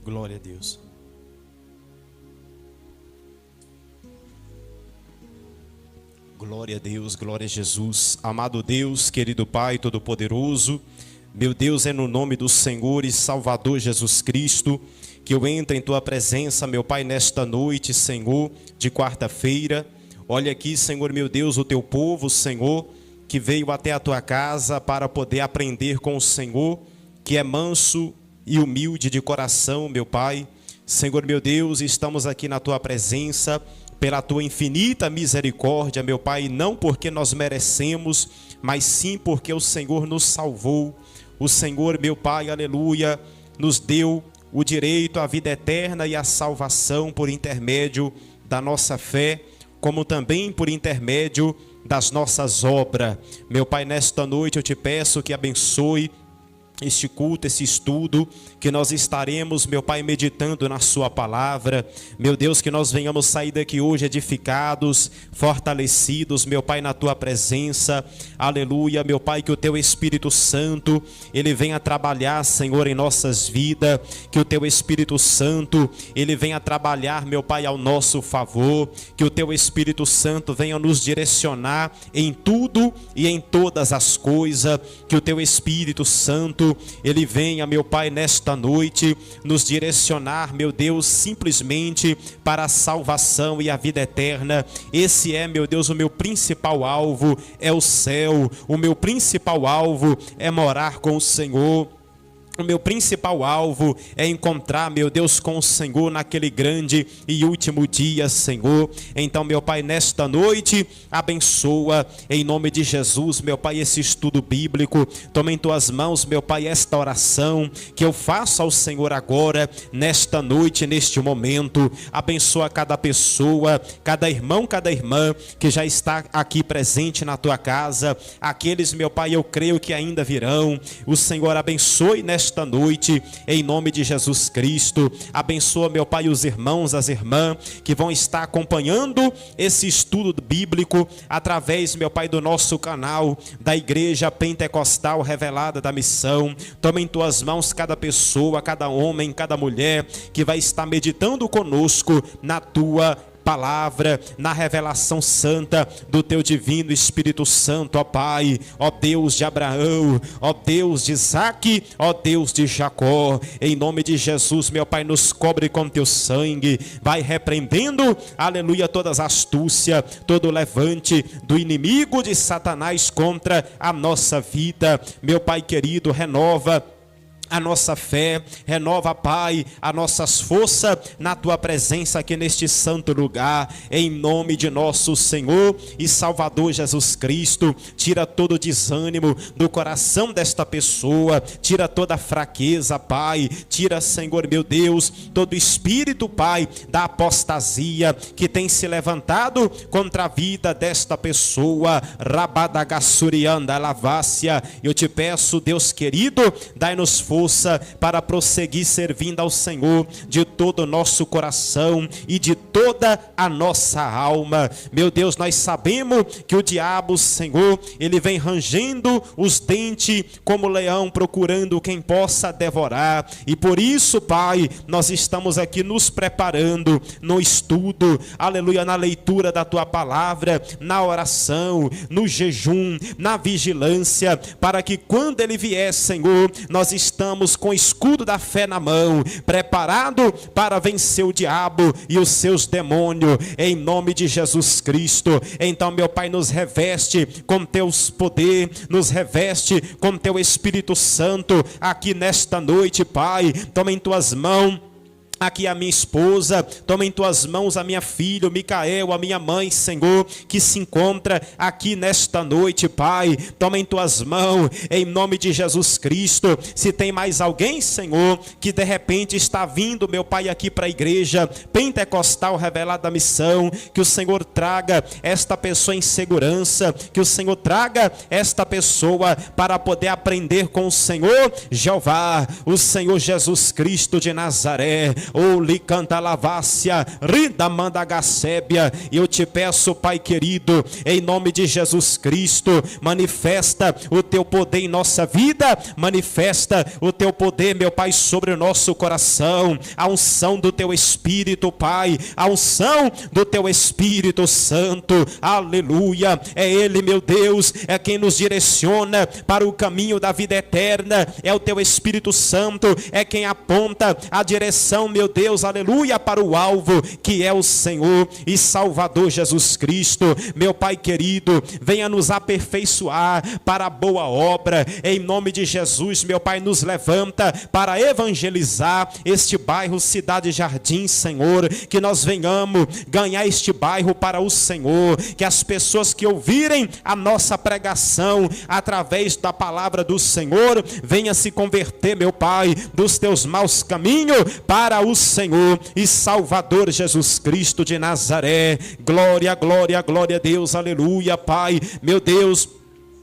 Glória a Deus. Glória a Deus, glória a Jesus. Amado Deus, querido Pai Todo-Poderoso, meu Deus, é no nome do Senhor e Salvador Jesus Cristo que eu entro em Tua presença, meu Pai, nesta noite, Senhor, de quarta-feira. Olha aqui, Senhor, meu Deus, o Teu povo, Senhor, que veio até a Tua casa para poder aprender com o Senhor, que é manso e humilde de coração, meu Pai. Senhor, meu Deus, estamos aqui na Tua presença, pela Tua infinita misericórdia, meu Pai, não porque nós merecemos, mas sim porque o Senhor nos salvou. O Senhor, meu Pai, aleluia, nos deu o direito à vida eterna e à salvação por intermédio da nossa fé, como também por intermédio das nossas obras. Meu Pai, nesta noite eu te peço que abençoe este culto, esse estudo, que nós estaremos, meu Pai, meditando na Sua palavra. Meu Deus, que nós venhamos sair daqui hoje edificados, fortalecidos, meu Pai, na Tua presença. Aleluia, meu Pai, que o Teu Espírito Santo, Ele venha trabalhar, Senhor, em nossas vidas. Que o Teu Espírito Santo, Ele venha trabalhar, meu Pai, ao nosso favor. Que o Teu Espírito Santo venha nos direcionar em tudo e em todas as coisas. Que o Teu Espírito Santo, Ele venha, meu Pai, nesta noite, nos direcionar, meu Deus, simplesmente para a salvação e a vida eterna. Esse é, meu Deus, o meu principal alvo, é o céu. O meu principal alvo é morar com o Senhor. O meu principal alvo é encontrar, meu Deus, com o Senhor naquele grande e último dia, Senhor. Então, meu Pai, nesta noite, abençoa em nome de Jesus, meu Pai, esse estudo bíblico. Toma em Tuas mãos, meu Pai, esta oração que eu faço ao Senhor agora, nesta noite, neste momento. Abençoa cada pessoa, cada irmão, cada irmã que já está aqui presente na Tua casa. Aqueles, meu Pai, eu creio que ainda virão. O Senhor abençoe nesta noite, em nome de Jesus Cristo. Abençoa, meu Pai, os irmãos, as irmãs que vão estar acompanhando esse estudo bíblico através, meu Pai, do nosso canal da Igreja Pentecostal Revelada da Missão. Toma em Tuas mãos cada pessoa, cada homem, cada mulher que vai estar meditando conosco na Tua palavra, na revelação santa do Teu divino Espírito Santo, ó Pai, ó Deus de Abraão, ó Deus de Isaque, ó Deus de Jacó. Em nome de Jesus, meu Pai, nos cobre com Teu sangue. Vai repreendendo, aleluia, toda astúcia, todo levante do inimigo de Satanás contra a nossa vida. Meu Pai querido, renova a nossa fé, renova, Pai, as nossas forças na Tua presença aqui neste santo lugar, em nome de nosso Senhor e Salvador Jesus Cristo. Tira todo o desânimo do coração desta pessoa, tira toda a fraqueza, Pai, tira, Senhor, meu Deus, todo espírito, Pai, da apostasia que tem se levantado contra a vida desta pessoa. Rabadagassurianda lavácia, eu te peço, Deus querido, dai-nos força para prosseguir servindo ao Senhor de todo o nosso coração e de toda a nossa alma. Meu Deus, nós sabemos que o diabo, Senhor, ele vem rangendo os dentes como leão, procurando quem possa devorar. E por isso, Pai, nós estamos aqui nos preparando no estudo, aleluia, na leitura da Tua palavra, na oração, no jejum, na vigilância, para que quando ele vier, Senhor, nós estamos com o escudo da fé na mão, preparado para vencer o diabo e os seus demônios, em nome de Jesus Cristo. Então, meu Pai, nos reveste com Teus poder, nos reveste com Teu Espírito Santo aqui nesta noite, Pai. Toma em Tuas mãos aqui a minha esposa, toma em Tuas mãos a minha filha, o Micael, a minha mãe, Senhor, que se encontra aqui nesta noite, Pai. Toma em Tuas mãos, em nome de Jesus Cristo. Se tem mais alguém, Senhor, que de repente está vindo, meu Pai, aqui para a Igreja Pentecostal Revelada da Missão, que o Senhor traga esta pessoa em segurança, que o Senhor traga esta pessoa para poder aprender com o Senhor Jeová, o Senhor Jesus Cristo de Nazaré. ou lhe canta lavácia, rida manda gacébia. Eu te peço, Pai querido, em nome de Jesus Cristo, manifesta o teu poder em nossa vida, manifesta o teu poder, meu Pai, sobre o nosso coração, a unção do teu Espírito, Pai, a unção do teu Espírito Santo, aleluia. É Ele, meu Deus, é quem nos direciona para o caminho da vida eterna, é o teu Espírito Santo, é quem aponta a direção, meu Deus, aleluia, para o alvo, que é o Senhor e Salvador Jesus Cristo. Meu Pai querido, venha nos aperfeiçoar para a boa obra, em nome de Jesus. Meu Pai, nos levanta para evangelizar este bairro Cidade Jardim, Senhor, que nós venhamos ganhar este bairro para o Senhor, que as pessoas que ouvirem a nossa pregação através da palavra do Senhor, venha se converter, meu Pai, dos teus maus caminhos para o Senhor e Salvador Jesus Cristo de Nazaré. Glória, glória, glória a Deus, aleluia, Pai, meu Deus.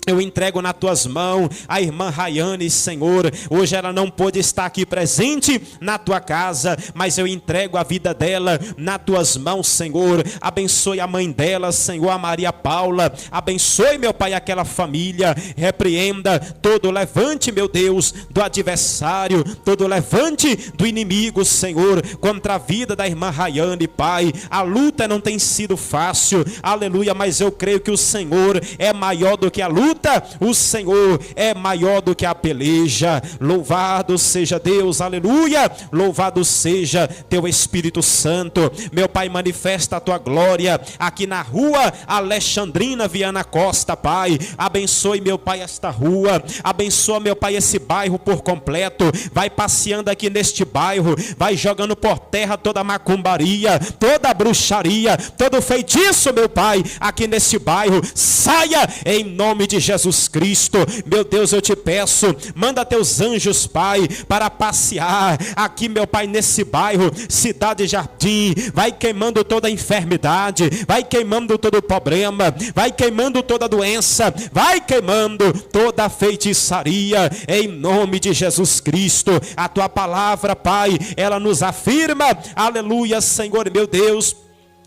Eu entrego nas tuas mãos a irmã Rayane, Senhor. Hoje ela não pôde estar aqui presente na tua casa, mas eu entrego a vida dela nas tuas mãos, Senhor. Abençoe a mãe dela, Senhor, a Maria Paula. Abençoe, meu Pai, aquela família. Repreenda todo levante, meu Deus, do adversário, todo levante do inimigo, Senhor, contra a vida da irmã Rayane, Pai. A luta não tem sido fácil, aleluia, mas eu creio que o Senhor é maior do que a luta. O Senhor é maior do que a peleja. Louvado seja Deus, aleluia. Louvado seja teu Espírito Santo. Meu Pai, manifesta a tua glória aqui na rua Alexandrina Viana Costa, Pai. Abençoe, meu Pai, esta rua. Abençoa, meu Pai, esse bairro por completo. Vai passeando aqui neste bairro, vai jogando por terra toda a macumbaria, toda a bruxaria, todo feitiço, meu Pai, aqui nesse bairro. Saia em nome de Jesus Cristo. Meu Deus, eu te peço, manda teus anjos, Pai, para passear aqui, meu Pai, nesse bairro Cidade Jardim. Vai queimando toda a enfermidade, vai queimando todo o problema, vai queimando toda a doença, vai queimando toda a feitiçaria, em nome de Jesus Cristo. A tua palavra, Pai, ela nos afirma, aleluia, Senhor, meu Deus,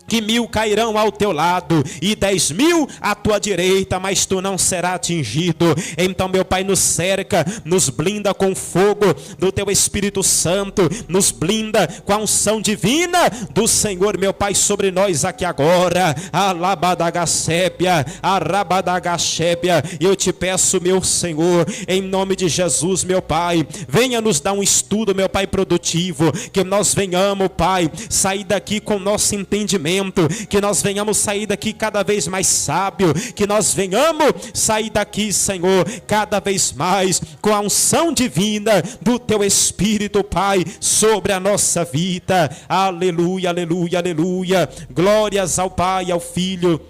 que 1000 cairão ao teu lado e 10.000 à tua direita, mas tu não será atingido. Então, meu Pai, nos cerca, nos blinda com fogo do teu Espírito Santo, nos blinda com a unção divina do Senhor, meu Pai, sobre nós aqui agora. Alabadagacébia, arabadagacébia. Eu te peço, meu Senhor, em nome de Jesus, meu Pai, venha nos dar um estudo, meu Pai, produtivo, que nós venhamos, Pai, sair daqui com nosso entendimento, que nós venhamos sair daqui cada vez mais sábio, que nós venhamos sair daqui, Senhor, cada vez mais com a unção divina do teu Espírito, Pai, sobre a nossa vida. Aleluia, aleluia, aleluia. Glórias ao Pai, ao Filho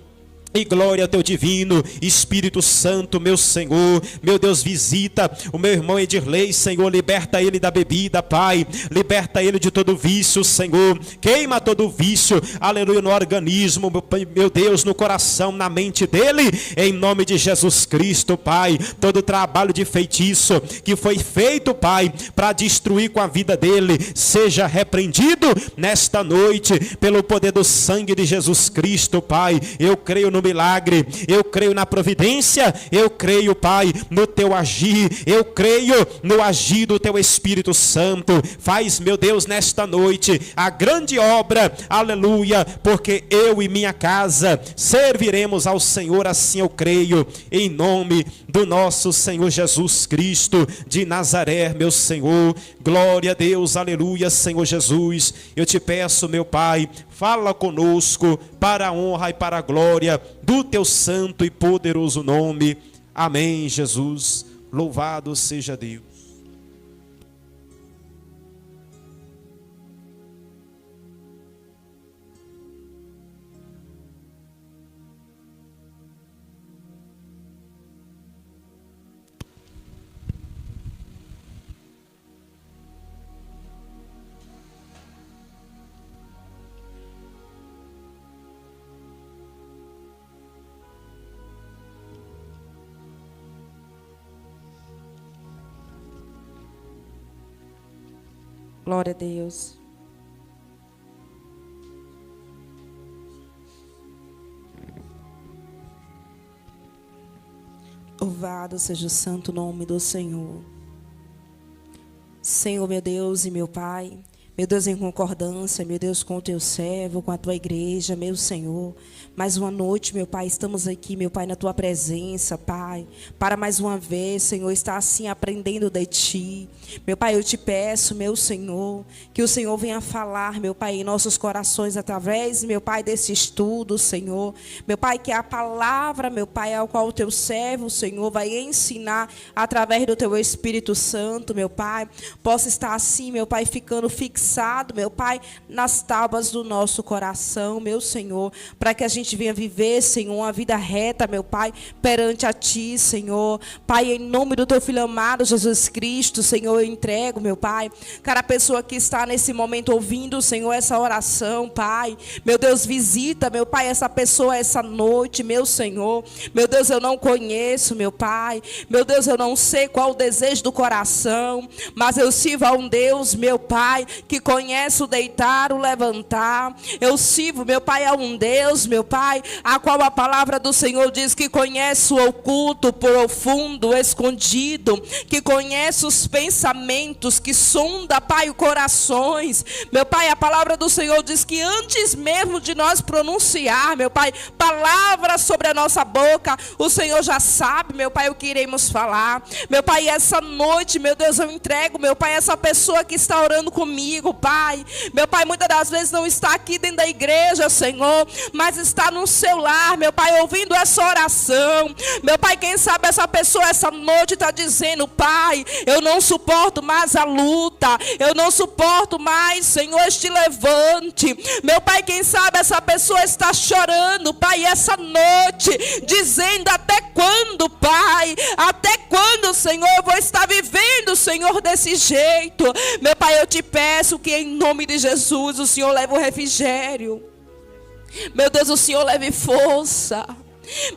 e glória ao teu divino Espírito Santo, meu Senhor. Meu Deus, visita o meu irmão Edirlei, Senhor, liberta ele da bebida, Pai, liberta ele de todo vício, Senhor, queima todo vício, aleluia, no organismo, meu Deus, no coração, na mente dele, em nome de Jesus Cristo, Pai. Todo trabalho de feitiço que foi feito, Pai, para destruir com a vida dele, seja repreendido nesta noite, pelo poder do sangue de Jesus Cristo, Pai. Eu creio no milagre, eu creio na providência, eu creio, Pai, no teu agir, eu creio no agir do teu Espírito Santo. Faz, meu Deus, nesta noite a grande obra, aleluia, porque eu e minha casa serviremos ao Senhor, assim eu creio, em nome do nosso Senhor Jesus Cristo de Nazaré, meu Senhor. Glória a Deus, aleluia, Senhor Jesus. Eu te peço, meu Pai, fala conosco para a honra e para a glória do teu santo e poderoso nome. Amém, Jesus. Louvado seja Deus. Glória a Deus. Louvado seja o santo nome do Senhor. Senhor, meu Deus e meu Pai, meu Deus, em concordância, meu Deus, com o teu servo, com a tua igreja, meu Senhor. Mais uma noite, meu Pai, estamos aqui, meu Pai, na tua presença, Pai, para mais uma vez, Senhor, estar assim aprendendo de ti. Meu Pai, eu te peço, meu Senhor, que o Senhor venha falar, meu Pai, em nossos corações através, meu Pai, desse estudo, Senhor. Meu Pai, que a palavra, meu Pai, ao qual o teu servo, Senhor, vai ensinar através do teu Espírito Santo, meu Pai, possa estar assim, meu Pai, ficando fixado, meu Pai, nas tábuas do nosso coração, meu Senhor, para que a gente venha viver, Senhor, uma vida reta, meu Pai, perante a ti, Senhor. Pai, em nome do teu Filho amado, Jesus Cristo, Senhor, eu entrego, meu Pai, cada pessoa que está nesse momento ouvindo, Senhor, essa oração, Pai. Meu Deus, visita, meu Pai, essa pessoa essa noite, meu Senhor. Meu Deus, eu não conheço, meu Pai. Meu Deus, eu não sei qual o desejo do coração, mas eu sirvo a um Deus, meu Pai, que conhece o deitar, o levantar. Eu sirvo, meu Pai, a um Deus, meu Pai, a qual a palavra do Senhor diz que conhece o oculto, profundo, escondido, que conhece os pensamentos, que sonda, Pai, os corações. Meu Pai, a palavra do Senhor diz que antes mesmo de nós pronunciar, meu Pai, palavras sobre a nossa boca, o Senhor já sabe, meu Pai, o que iremos falar. Meu Pai, essa noite, meu Deus, eu entrego, meu Pai, essa pessoa que está orando comigo, Pai. Meu Pai, muitas das vezes não está aqui dentro da igreja, Senhor, mas está no seu lar, meu Pai, ouvindo essa oração. Meu Pai, quem sabe essa pessoa essa noite está dizendo: Pai, eu não suporto mais a luta, eu não suporto mais, Senhor, este levante. Meu Pai, quem sabe essa pessoa está chorando, Pai, essa noite, dizendo: até quando, Pai? Até quando, Senhor, eu vou estar vivendo, Senhor, desse jeito? Meu Pai, eu te peço que em nome de Jesus o Senhor leve o refrigério. Meu Deus, o Senhor leve força.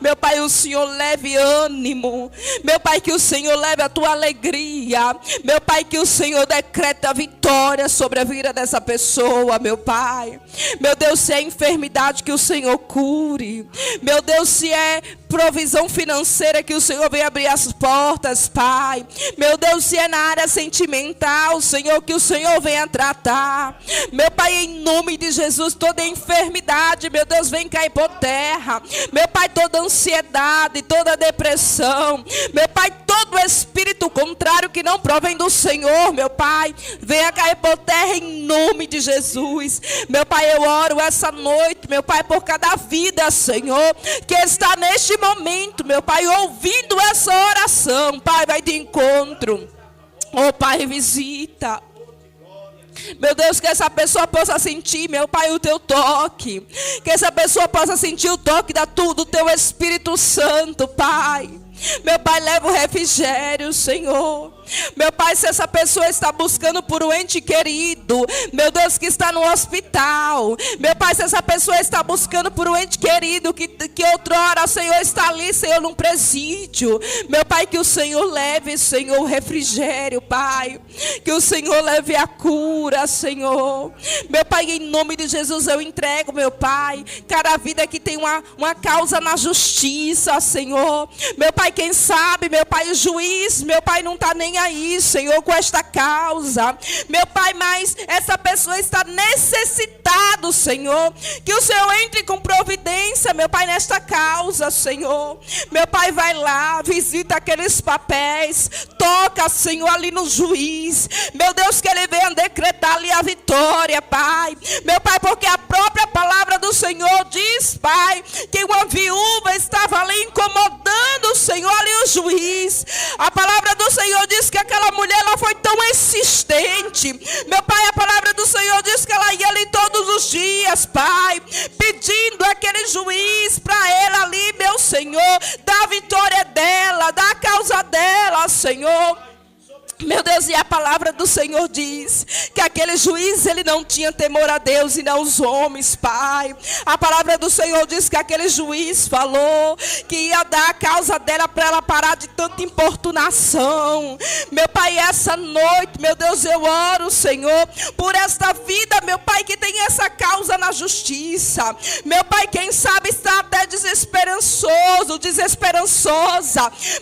Meu Pai, o Senhor leve ânimo. Meu Pai, que o Senhor leve a tua alegria. Meu Pai, que o Senhor decrete a vitória sobre a vida dessa pessoa, meu Pai. Meu Deus, se é enfermidade, que o Senhor cure. Meu Deus, se é provisão financeira, que o Senhor venha abrir as portas, Pai. Meu Deus, se é na área sentimental, Senhor, que o Senhor venha tratar. Meu Pai, em nome de Jesus, toda enfermidade, meu Deus, vem cair por terra. Meu Pai, toda ansiedade, toda depressão, meu Pai, todo espírito contrário que não provém do Senhor, meu Pai, venha cair por terra em nome de Jesus. Meu Pai, eu oro essa noite, meu Pai, por cada vida, Senhor, que está neste momento, meu Pai, ouvindo essa oração. Pai, vai de encontro. Oh, Pai, visita. Meu Deus, que essa pessoa possa sentir, meu Pai, o teu toque. Que essa pessoa possa sentir o toque do teu Espírito Santo, Pai. Meu Pai, leva o refrigério, Senhor. Meu Pai, se essa pessoa está buscando por um ente querido, meu Deus, que está no hospital. Meu Pai, se essa pessoa está buscando por um ente querido que outrora, Senhor, está ali, Senhor, num presídio. Meu Pai, que o Senhor leve, Senhor, o refrigério, Pai. Que o Senhor leve a cura, Senhor. Meu Pai, em nome de Jesus eu entrego, meu Pai, cada vida que tem uma causa na justiça, Senhor. Meu Pai, quem sabe, meu Pai, o juiz, meu Pai, não está nem aí, Senhor, com esta causa. Meu Pai, mas essa pessoa está necessitado, Senhor. Que o Senhor entre com providência, meu Pai, nesta causa, Senhor. Meu Pai, vai lá, visita aqueles papéis, toca, Senhor, ali no juiz. Meu Deus, que ele venha decretar ali a vitória, Pai. Meu Pai, porque a própria palavra do Senhor diz, Pai, que uma viúva estava ali incomodando, Senhor, ali o juiz. A palavra do Senhor diz que aquela mulher, ela foi tão insistente. Meu Pai, a palavra do Senhor diz que ela ia ali todos os dias, Pai, pedindo aquele juiz para ela ali, meu Senhor, da vitória dela, da causa dela, Senhor. Meu Deus, e a palavra do Senhor diz que aquele juiz, ele não tinha temor a Deus e não os homens, Pai. A palavra do Senhor diz que aquele juiz falou que ia dar a causa dela para ela parar de tanta importunação. Meu Pai, essa noite, meu Deus, eu oro, Senhor, por esta vida, meu Pai, que tem essa causa na justiça. Meu Pai, quem sabe está até desesperançosa,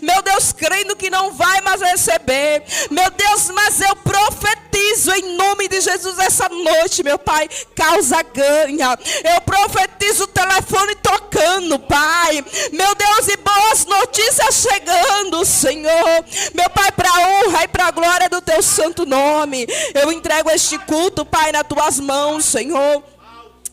meu Deus, crendo que não vai mais receber. Meu Deus, mas eu profetizo em nome de Jesus essa noite, meu Pai, causa ganha. Eu profetizo o telefone tocando, Pai. Meu Deus, e boas notícias chegando, Senhor. Meu Pai, para a honra e para a glória do teu santo nome, eu entrego este culto, Pai, nas tuas mãos, Senhor.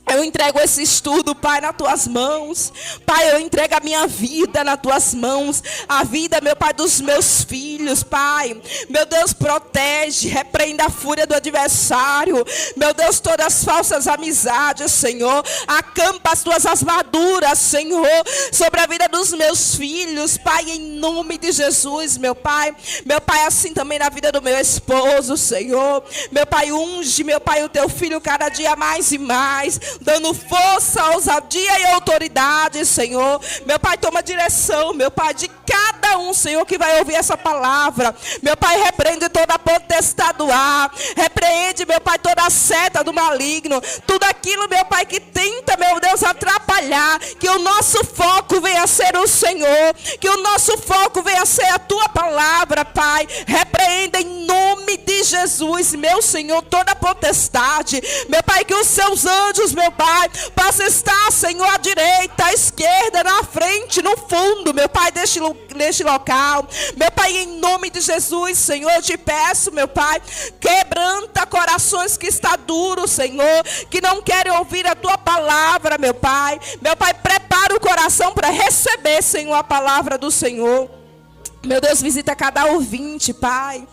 Eu entrego esse estudo, Pai, nas tuas mãos. Pai, eu entrego a minha vida nas tuas mãos. A vida, meu Pai, dos meus filhos, Pai. Meu Deus, protege, repreenda a fúria do adversário. Meu Deus, todas as falsas amizades, Senhor. Acampa as tuas armaduras, Senhor, sobre a vida dos meus filhos, Pai, em nome de Jesus, meu Pai. Meu Pai, assim também na vida do meu esposo, Senhor. Meu Pai, unge, meu Pai, o teu filho cada dia mais e mais, dando força, ousadia e autoridade, Senhor. Meu Pai, toma direção, meu Pai, de cada um, Senhor, que vai ouvir essa palavra. Meu Pai, repreende toda a potestade do ar. Repreende, meu Pai, toda a seta do maligno. Tudo aquilo, meu Pai, que tenta, meu Deus, atrapalhar. Que o nosso foco venha a ser o Senhor. Que o nosso foco venha a ser a Tua palavra, Pai. Repreenda em nome de Jesus, meu Senhor, toda a potestade. Meu Pai, que os seus anjos, meu Pai, possa estar, Senhor, à direita, à esquerda, na frente, no fundo, meu Pai, deste local. Meu Pai, em nome de Jesus, Senhor, eu te peço, meu Pai, quebranta corações que está duro, Senhor, que não querem ouvir a tua palavra, meu Pai. Meu Pai, prepara o coração para receber, Senhor, a palavra do Senhor. Meu Deus, visita cada ouvinte, Pai,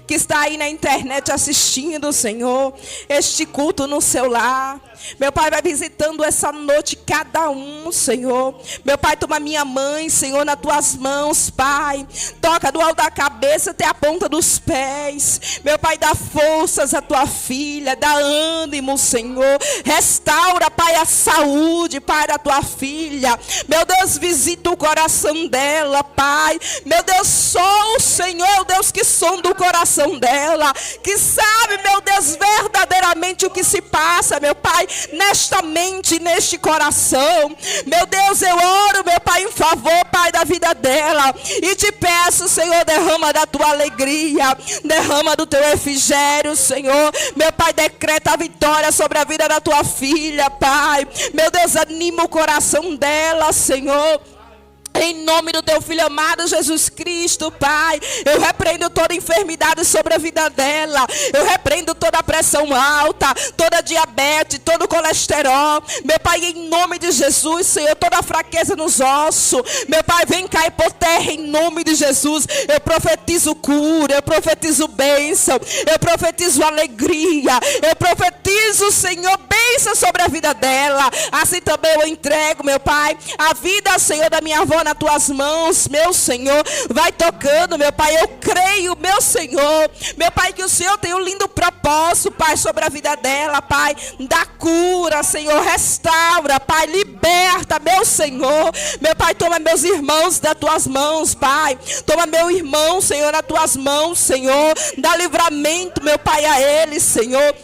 que está aí na internet assistindo, Senhor, este culto no seu lar. Meu Pai, vai visitando essa noite cada um, Senhor. Meu Pai, toma minha mãe, Senhor, nas tuas mãos, Pai. Toca do alto da cabeça até a ponta dos pés. Meu Pai, dá forças à tua filha, dá ânimo, Senhor. Restaura, Pai, a saúde, Pai, da tua filha. Meu Deus, visita o coração dela, Pai. Meu Deus, só o Senhor, Deus, que sonda o coração dela, que sabe, meu Deus, verdadeiramente o que se passa, meu Pai, nesta mente, neste coração. Meu Deus, eu oro, meu Pai, em favor, Pai, da vida dela, e te peço, Senhor, derrama da tua alegria, derrama do teu refrigério, Senhor. Meu Pai, decreta a vitória sobre a vida da tua filha, Pai. Meu Deus, anima o coração dela, Senhor. Em nome do teu filho amado Jesus Cristo, Pai, eu repreendo toda enfermidade sobre a vida dela. Eu repreendo toda a pressão alta, toda a diabetes, todo o colesterol. Meu Pai, em nome de Jesus, Senhor, toda a fraqueza nos ossos. Meu Pai, vem cair por terra em nome de Jesus. Eu profetizo cura, eu profetizo bênção, eu profetizo alegria, eu profetizo, Senhor, bênção sobre a vida dela. Assim também eu entrego, meu Pai, a vida, Senhor, da minha avó nas tuas mãos, meu Senhor. Vai tocando, meu Pai, eu creio, meu Senhor, meu Pai, que o Senhor tem um lindo propósito, Pai, sobre a vida dela, Pai. Dá cura, Senhor, restaura, Pai, liberta, meu Senhor. Meu Pai, toma meus irmãos das tuas mãos, Pai. Toma meu irmão, Senhor, nas tuas mãos, Senhor. Dá livramento, meu Pai, a ele, Senhor.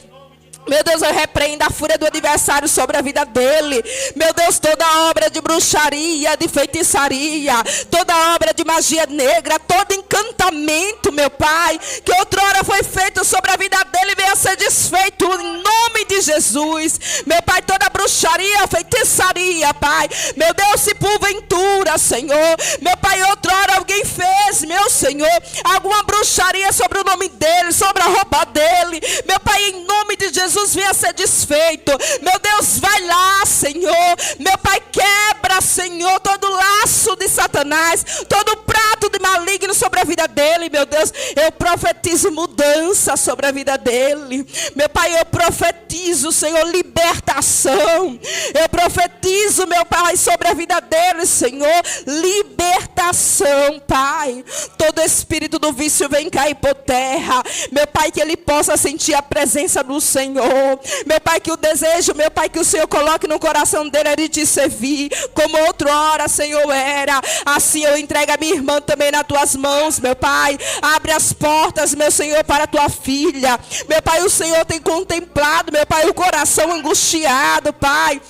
Meu Deus, eu repreendo a fúria do adversário sobre a vida dele. Meu Deus, toda obra de bruxaria, de feitiçaria, toda obra de magia negra, todo encantamento, meu Pai, que outrora foi feito sobre a vida dele, venha ser desfeito em nome de Jesus. Meu Pai, toda bruxaria, feitiçaria, Pai. Meu Deus, se porventura, Senhor, meu Pai, outrora alguém fez, meu Senhor, alguma bruxaria sobre o nome dele, sobre a roupa dele, meu Pai, em nome de Jesus, venha ser desfeito. Meu Deus, vai lá, Senhor. Meu Pai, quebra, Senhor, todo laço de Satanás, todo prato de maligno sobre a a vida dele, meu Deus, eu profetizo mudança sobre a vida dele. Meu Pai, eu profetizo, Senhor, libertação. Eu profetizo, meu Pai, sobre a vida dele, Senhor, libertação, Pai. Todo espírito do vício vem cair por terra. Meu Pai, que ele possa sentir a presença do Senhor. Meu Pai, que o desejo, meu Pai, que o Senhor coloque no coração dele é de te servir, como outrora, Senhor, era. Assim eu entrego a minha irmã também nas tuas mãos, meu Pai. Abre as portas, meu Senhor, para a tua filha. Meu Pai, o Senhor tem contemplado, meu Pai, o coração angustiado, Pai.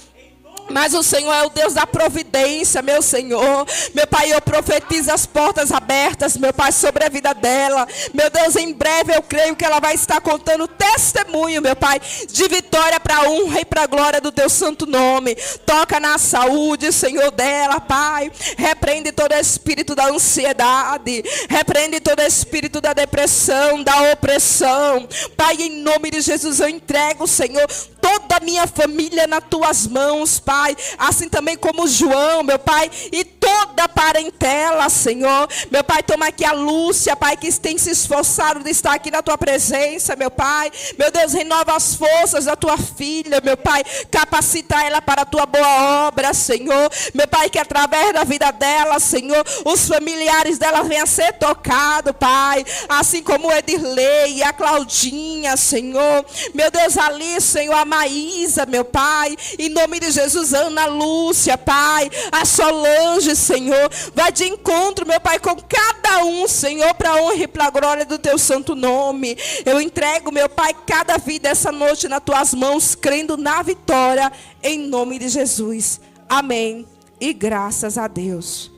Mas o Senhor é o Deus da providência, meu Senhor. Meu Pai, eu profetizo as portas abertas, meu Pai, sobre a vida dela. Meu Deus, em breve eu creio que ela vai estar contando testemunho, meu Pai, de vitória para a honra e para a glória do teu santo nome. Toca na saúde, Senhor, dela, Pai. Repreende todo espírito da ansiedade. Repreende todo espírito da depressão, da opressão. Pai, em nome de Jesus eu entrego, Senhor, toda a minha família nas tuas mãos, Pai. Assim também como João, meu Pai, e toda a parentela, Senhor. Meu Pai, toma aqui a Lúcia, Pai, que tem se esforçado de estar aqui na tua presença, meu Pai. Meu Deus, renova as forças da tua filha, meu Pai. Capacita ela para a tua boa obra, Senhor. Meu Pai, que através da vida dela, Senhor, os familiares dela venham a ser tocados, Pai. Assim como o Edirley e a Claudinha, Senhor. Meu Deus, ali, Senhor, a Maísa, meu Pai. Em nome de Jesus, Ana Lúcia, Pai, a Solange, Senhor, vai de encontro, meu Pai, com cada um, Senhor, para a honra e para a glória do teu santo nome. Eu entrego, meu Pai, cada vida essa noite nas tuas mãos, crendo na vitória, em nome de Jesus. Amém. E graças a Deus.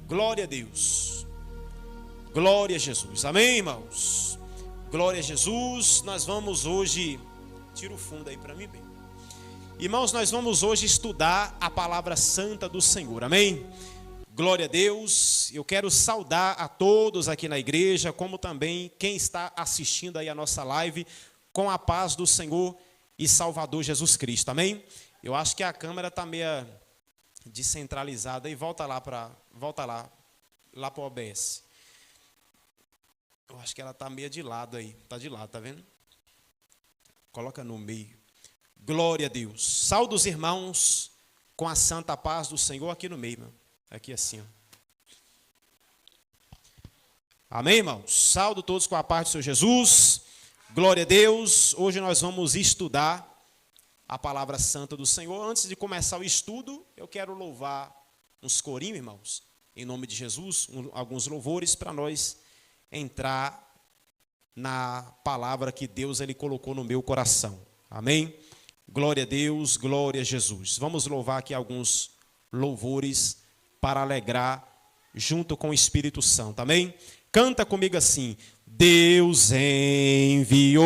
Glória a Deus. Glória a Jesus. Amém, irmãos? Glória a Jesus. Nós vamos hoje... Tira o fundo aí para mim, bem. Irmãos, nós vamos hoje estudar a palavra santa do Senhor. Amém? Glória a Deus. Eu quero saudar a todos aqui na igreja, como também quem está assistindo aí a nossa live, com a paz do Senhor e Salvador Jesus Cristo. Amém? Eu acho que a câmera está meio descentralizada e volta lá para o OBS. Eu acho que ela está meio de lado aí. Está de lado, tá vendo? Coloca no meio. Glória a Deus. Saúde os irmãos com a santa paz do Senhor aqui no meio, meu. Aqui assim, ó. Amém, irmãos? Saúdo todos com a paz do Senhor Jesus. Glória a Deus. Hoje nós vamos estudar a palavra santa do Senhor. Antes de começar o estudo, eu quero louvar uns corinhos, irmãos. Em nome de Jesus, alguns louvores para nós entrar na palavra que Deus ele colocou no meu coração. Amém? Glória a Deus, glória a Jesus. Vamos louvar aqui alguns louvores para alegrar junto com o Espírito Santo. Amém? Canta comigo assim: Deus enviou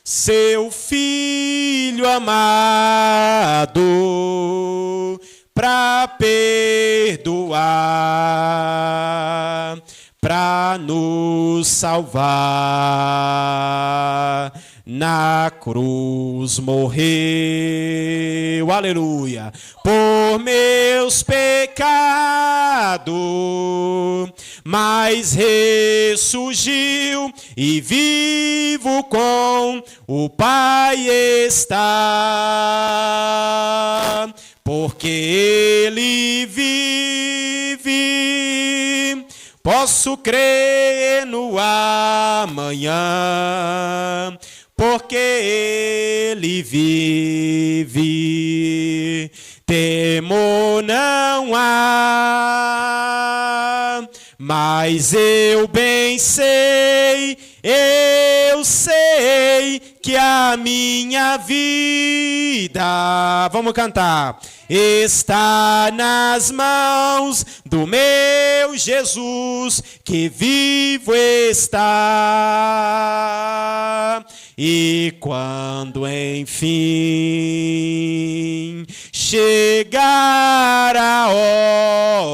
seu Filho amado para perdoar, para nos salvar. Na cruz morreu, aleluia, por meus pecados, mas ressurgiu e vivo com o Pai está. Porque Ele vive, posso crer no amanhã. Porque Ele vive, temor não há. Mas eu bem sei, eu sei que a minha vida, vamos cantar, está nas mãos do meu Jesus, que vivo está. E quando enfim chegar a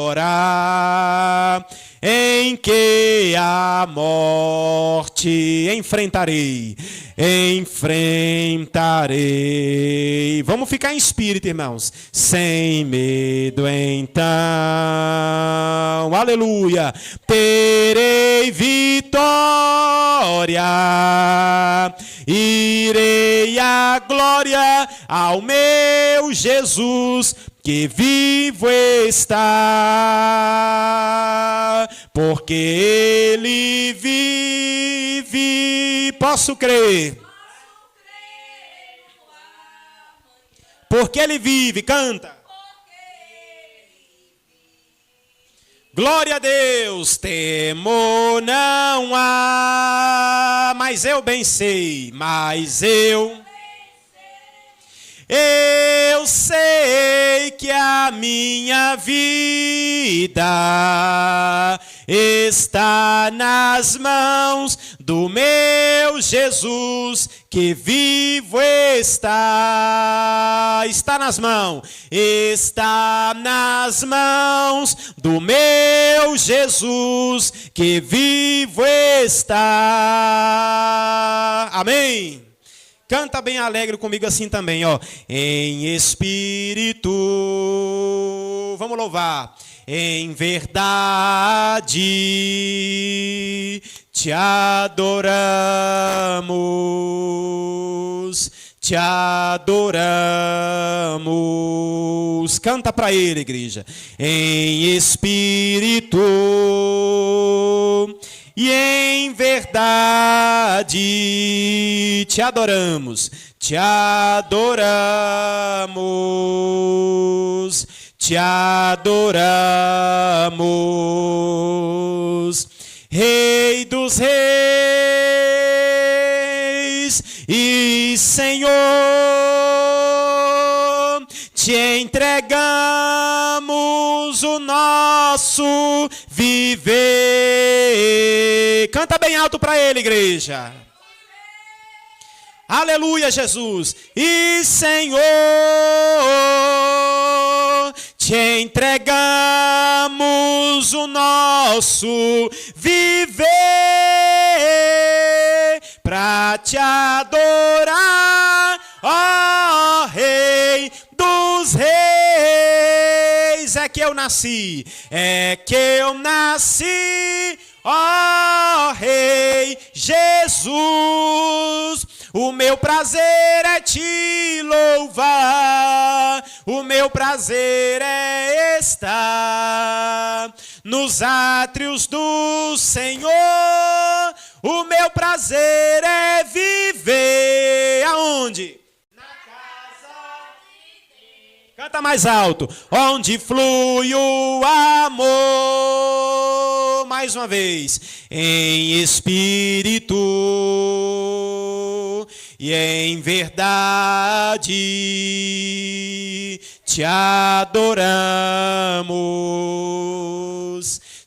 hora em que a morte enfrentarei, enfrentarei. Vamos ficar em espírito, irmãos. Sem medo, então, aleluia, terei vitória. Irei à glória ao meu Jesus, que vivo está, porque Ele vive. Posso crer. Porque Ele vive, canta. Glória a Deus, temor não há, mas eu bem sei, eu sei que a minha vida está nas mãos do meu Jesus, que vivo está. Está nas mãos do meu Jesus, que vivo está. Amém. Canta bem alegre comigo assim também, ó. Em espírito, vamos louvar. Em verdade, te adoramos, te adoramos. Canta para Ele, igreja. Em espírito e em verdade, te adoramos, te adoramos, te adoramos, Rei dos reis e Senhor, te entregamos o nosso viver. Canta bem alto para Ele, igreja. Aleluia, Jesus. E Senhor, te entregamos o nosso viver para te adorar, ó Rei dos reis. É que eu nasci, ó Rei Jesus. O meu prazer é te louvar, o meu prazer é estar nos átrios do Senhor. O meu prazer é viver aonde? Na casa de Deus. Canta mais alto. Onde flui o amor. Mais uma vez. Em espírito e em verdade, te adoramos,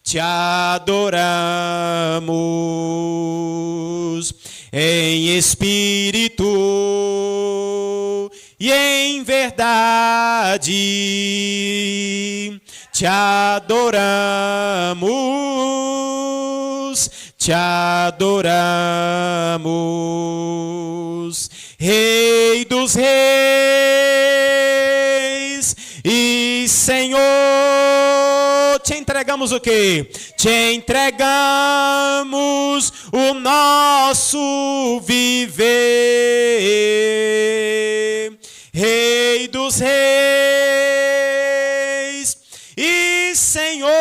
te adoramos. Em espírito e em verdade, te adoramos, te adoramos, Rei dos reis e Senhor. Te entregamos o quê? Te entregamos o nosso viver, Rei dos reis e Senhor.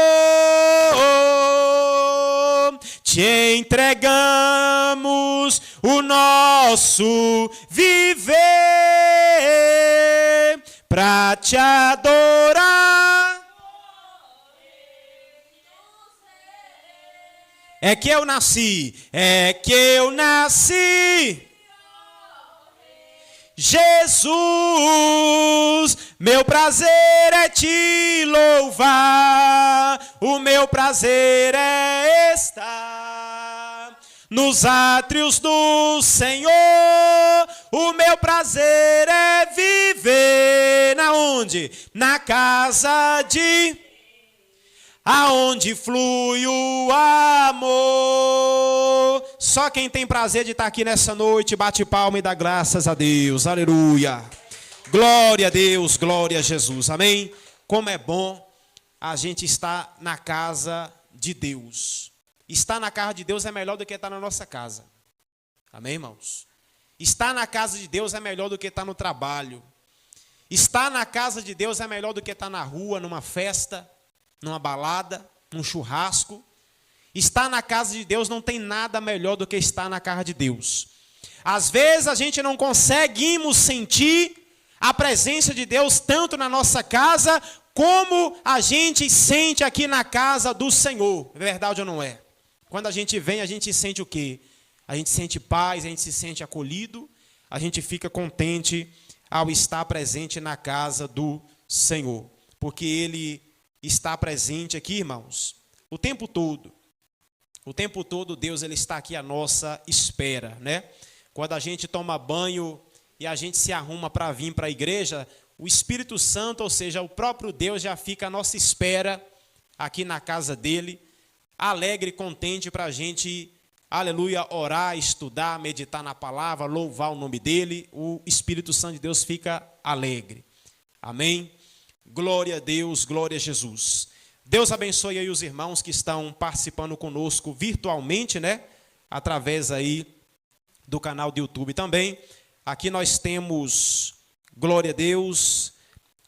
Te entregamos o nosso viver para te adorar. É que eu nasci, Jesus, meu prazer é te louvar, o meu prazer é estar nos átrios do Senhor, o meu prazer é viver na onde? Na casa de... aonde flui o amor. Só quem tem prazer de estar aqui nessa noite, bate palma e dá graças a Deus, aleluia. Glória a Deus, glória a Jesus, amém? Como é bom a gente estar na casa de Deus. Estar na casa de Deus é melhor do que estar na nossa casa, amém, irmãos? Estar na casa de Deus é melhor do que estar no trabalho. Estar na casa de Deus é melhor do que estar na rua, numa festa, numa balada, num churrasco. Estar na casa de Deus não tem nada melhor do que estar na casa de Deus. Às vezes a gente não conseguimos sentir a presença de Deus tanto na nossa casa como a gente sente aqui na casa do Senhor. É verdade ou não é? Quando a gente vem, a gente sente o quê? A gente sente paz, a gente se sente acolhido, a gente fica contente ao estar presente na casa do Senhor. Porque Ele está presente aqui, irmãos, o tempo todo. O tempo todo Deus ele está aqui à nossa espera, né? Quando a gente toma banho e a gente se arruma para vir para a igreja, o Espírito Santo, ou seja, o próprio Deus já fica à nossa espera aqui na casa dele, alegre e contente para a gente, aleluia, orar, estudar, meditar na palavra, louvar o nome dele. O Espírito Santo de Deus fica alegre. Amém? Glória a Deus, glória a Jesus. Deus abençoe aí os irmãos que estão participando conosco virtualmente, né? Através aí do canal do YouTube também. Aqui nós temos, glória a Deus,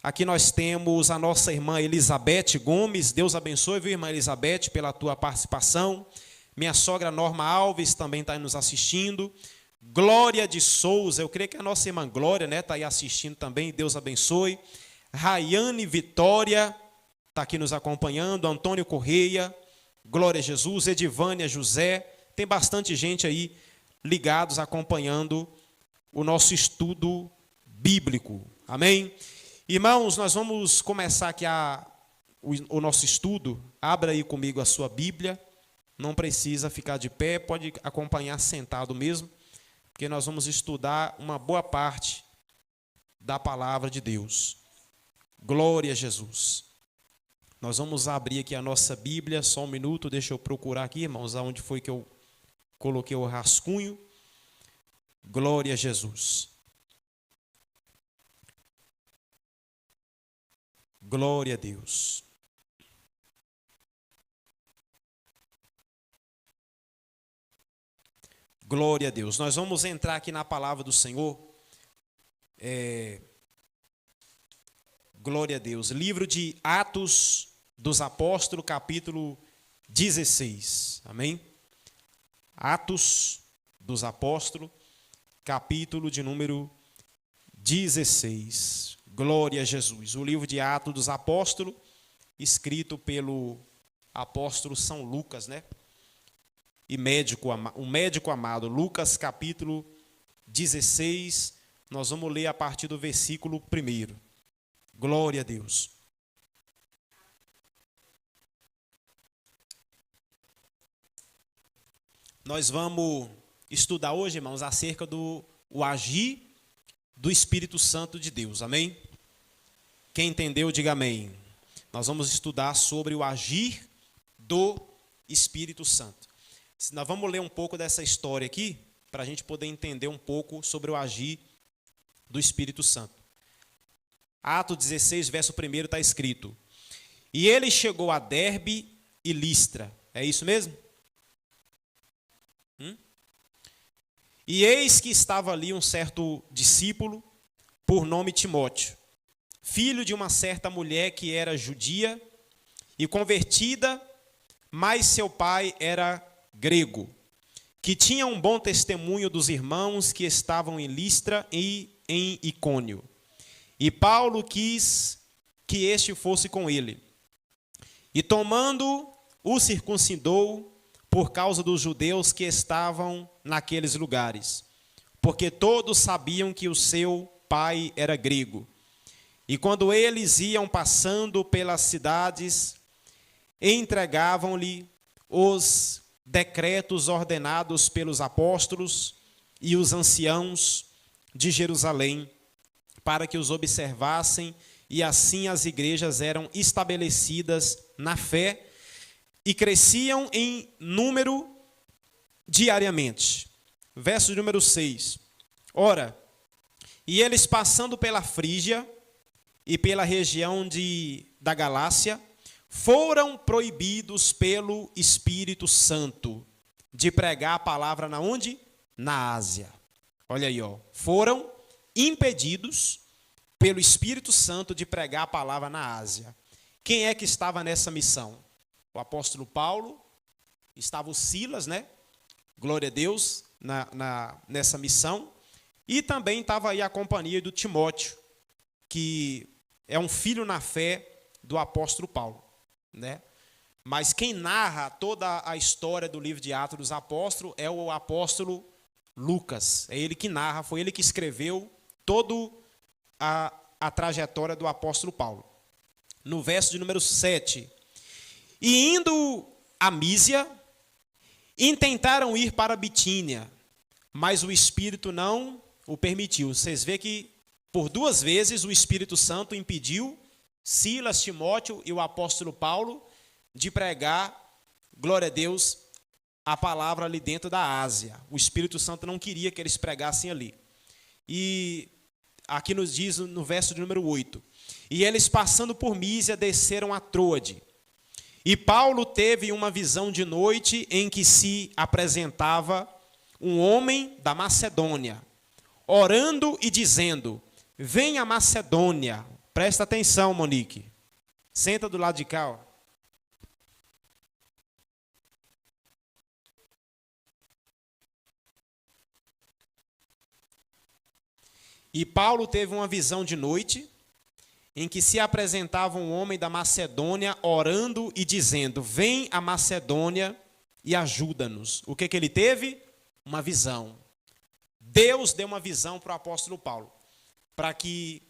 aqui nós temos a nossa irmã Elizabeth Gomes. Deus abençoe, viu, irmã Elizabeth, pela tua participação. Minha sogra Norma Alves também está aí nos assistindo. Glória de Souza, eu creio que a nossa irmã Glória, né, está aí assistindo também. Deus abençoe. Rayane Vitória está aqui nos acompanhando. Antônio Correia, glória a Jesus. Edivânia José, tem bastante gente aí ligados, acompanhando o nosso estudo bíblico, amém? Irmãos, nós vamos começar aqui o nosso estudo. Abra aí comigo a sua Bíblia, não precisa ficar de pé, pode acompanhar sentado mesmo, porque nós vamos estudar uma boa parte da palavra de Deus. Glória a Jesus. Nós vamos abrir aqui a nossa Bíblia, só um minuto, deixa eu procurar aqui, irmãos, aonde foi que eu coloquei o rascunho. Glória a Jesus. Glória a Deus. Glória a Deus. Nós vamos entrar aqui na palavra do Senhor. Glória a Deus. Livro de Atos dos Apóstolos, capítulo 16. Amém? Atos dos Apóstolos, capítulo de número 16. Glória a Jesus. O livro de Atos dos Apóstolos, escrito pelo apóstolo São Lucas, né? E um médico amado. Lucas, capítulo 16. Nós vamos ler a partir do versículo 1. Glória a Deus. Nós vamos estudar hoje, irmãos, acerca do agir do Espírito Santo de Deus, amém? Quem entendeu, diga amém. Nós vamos estudar sobre o agir do Espírito Santo. Nós vamos ler um pouco dessa história aqui, para a gente poder entender um pouco sobre o agir do Espírito Santo. Atos 16, verso 1, está escrito: E ele chegou a Derbe e Listra. É isso mesmo? E eis que estava ali um certo discípulo, por nome Timóteo, filho de uma certa mulher que era judia e convertida, mas seu pai era grego, que tinha um bom testemunho dos irmãos que estavam em Listra e em Icônio. E Paulo quis que este fosse com ele. E tomando, o circuncidou por causa dos judeus que estavam naqueles lugares, porque todos sabiam que o seu pai era grego. E quando eles iam passando pelas cidades, entregavam-lhe os decretos ordenados pelos apóstolos e os anciãos de Jerusalém, para que os observassem, e assim as igrejas eram estabelecidas na fé e cresciam em número diariamente. Verso número 6. Ora, e eles passando pela Frígia e pela região da Galácia, foram proibidos pelo Espírito Santo de pregar a palavra na onde? Na Ásia. Olha aí, ó. Foram impedidos pelo Espírito Santo de pregar a palavra na Ásia. Quem é que estava nessa missão? O apóstolo Paulo, estava o Silas, né? Glória a Deus, nessa missão. E também estava aí a companhia do Timóteo, que é um filho na fé do apóstolo Paulo, né? Mas quem narra toda a história do livro de Atos dos Apóstolos é o apóstolo Lucas. É ele que narra, foi ele que escreveu toda a trajetória do apóstolo Paulo. No verso de número 7. E indo a Mísia, intentaram ir para Bitínia, mas o Espírito não o permitiu. Vocês veem que por 2 vezes o Espírito Santo impediu Silas, Timóteo e o apóstolo Paulo de pregar, glória a Deus, a palavra ali dentro da Ásia. O Espírito Santo não queria que eles pregassem ali. E aqui nos diz no verso de número 8. E eles passando por Mísia desceram a Troade. E Paulo teve uma visão de noite em que se apresentava um homem da Macedônia, orando e dizendo: venha a Macedônia. Presta atenção, Monique. Senta do lado de cá, ó. E Paulo teve uma visão de noite em que se apresentava um homem da Macedônia orando e dizendo: vem a Macedônia e ajuda-nos. O que ele teve? Uma visão. Deus deu uma visão para o apóstolo Paulo, para que